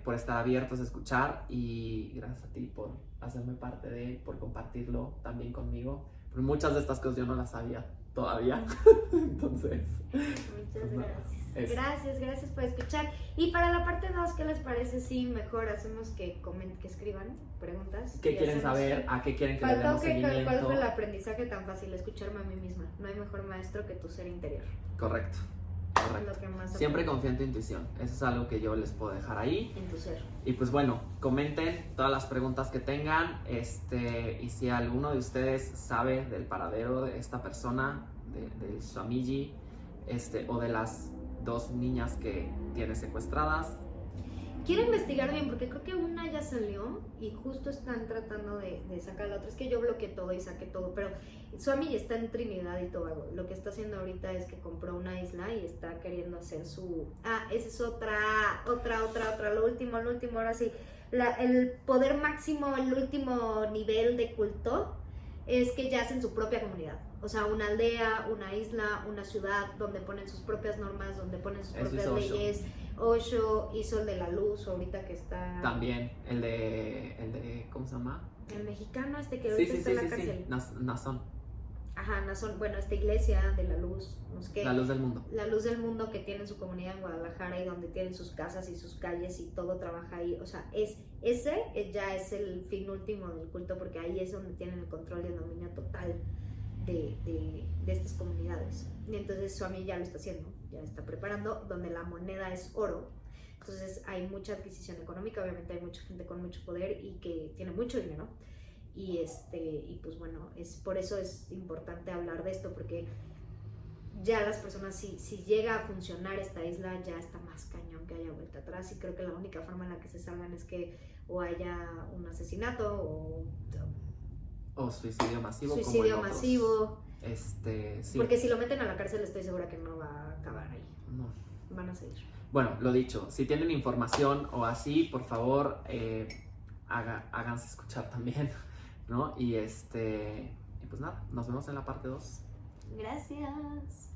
por estar abiertos a escuchar y gracias a ti por hacerme parte por compartirlo también conmigo. Porque muchas de estas cosas yo no las sabía todavía. Entonces, muchas gracias. Gracias por escuchar. Y para la parte 2, ¿qué les parece si mejor hacemos que escriban preguntas? ¿Qué quieren saber? ¿A qué quieren que le demos seguimiento? ¿Cuál fue el aprendizaje tan fácil? Escucharme a mí misma. No hay mejor maestro que tu ser interior. Correcto. Lo que más Siempre confía en tu intuición. Eso es algo que yo les puedo dejar ahí. En tu ser. Y pues bueno, comenten todas las preguntas que tengan. Y si alguno de ustedes sabe del paradero de esta persona, del Swamiji, o de las 2 niñas que tiene secuestradas. Quiero investigar bien porque creo que una ya salió y justo están tratando de sacar la otra. Es que yo bloqueé todo y saqué todo, pero Swami está en Trinidad y Tobago. Lo que está haciendo ahorita es que compró una isla y está queriendo hacer su... esa es otra, lo último, ahora sí. El poder máximo, el último nivel de culto es que ya hacen su propia comunidad. O sea, una aldea, una isla, una ciudad donde ponen sus propias normas, donde ponen sus propias leyes. Osho hizo el de la luz ahorita que está... También el de ¿cómo se llama? El mexicano que ahorita está en la cárcel. Nazón. Ajá, Nazón. Bueno, esta iglesia de la luz, no sé qué. La luz del mundo. La luz del mundo que tiene su comunidad en Guadalajara y donde tienen sus casas y sus calles y todo trabaja ahí. O sea, ese ya es el fin último del culto porque ahí es donde tienen el control y el dominio total de estas comunidades. Y entonces Swami ya lo está haciendo, ya está preparando, donde la moneda es oro. Entonces hay mucha adquisición económica, obviamente hay mucha gente con mucho poder y que tiene mucho dinero. Y pues bueno, por eso es importante hablar de esto, porque ya las personas, si llega a funcionar esta isla, ya está más cañón que haya vuelta atrás. Y creo que la única forma en la que se salgan es que o haya un asesinato o suicidio masivo. Sí. Porque si lo meten a la cárcel estoy segura que no va a acabar ahí. No. Van a seguir. Bueno, lo dicho, si tienen información o así, por favor, háganse escuchar también, ¿no? Y pues nada, nos vemos en la parte 2. Gracias.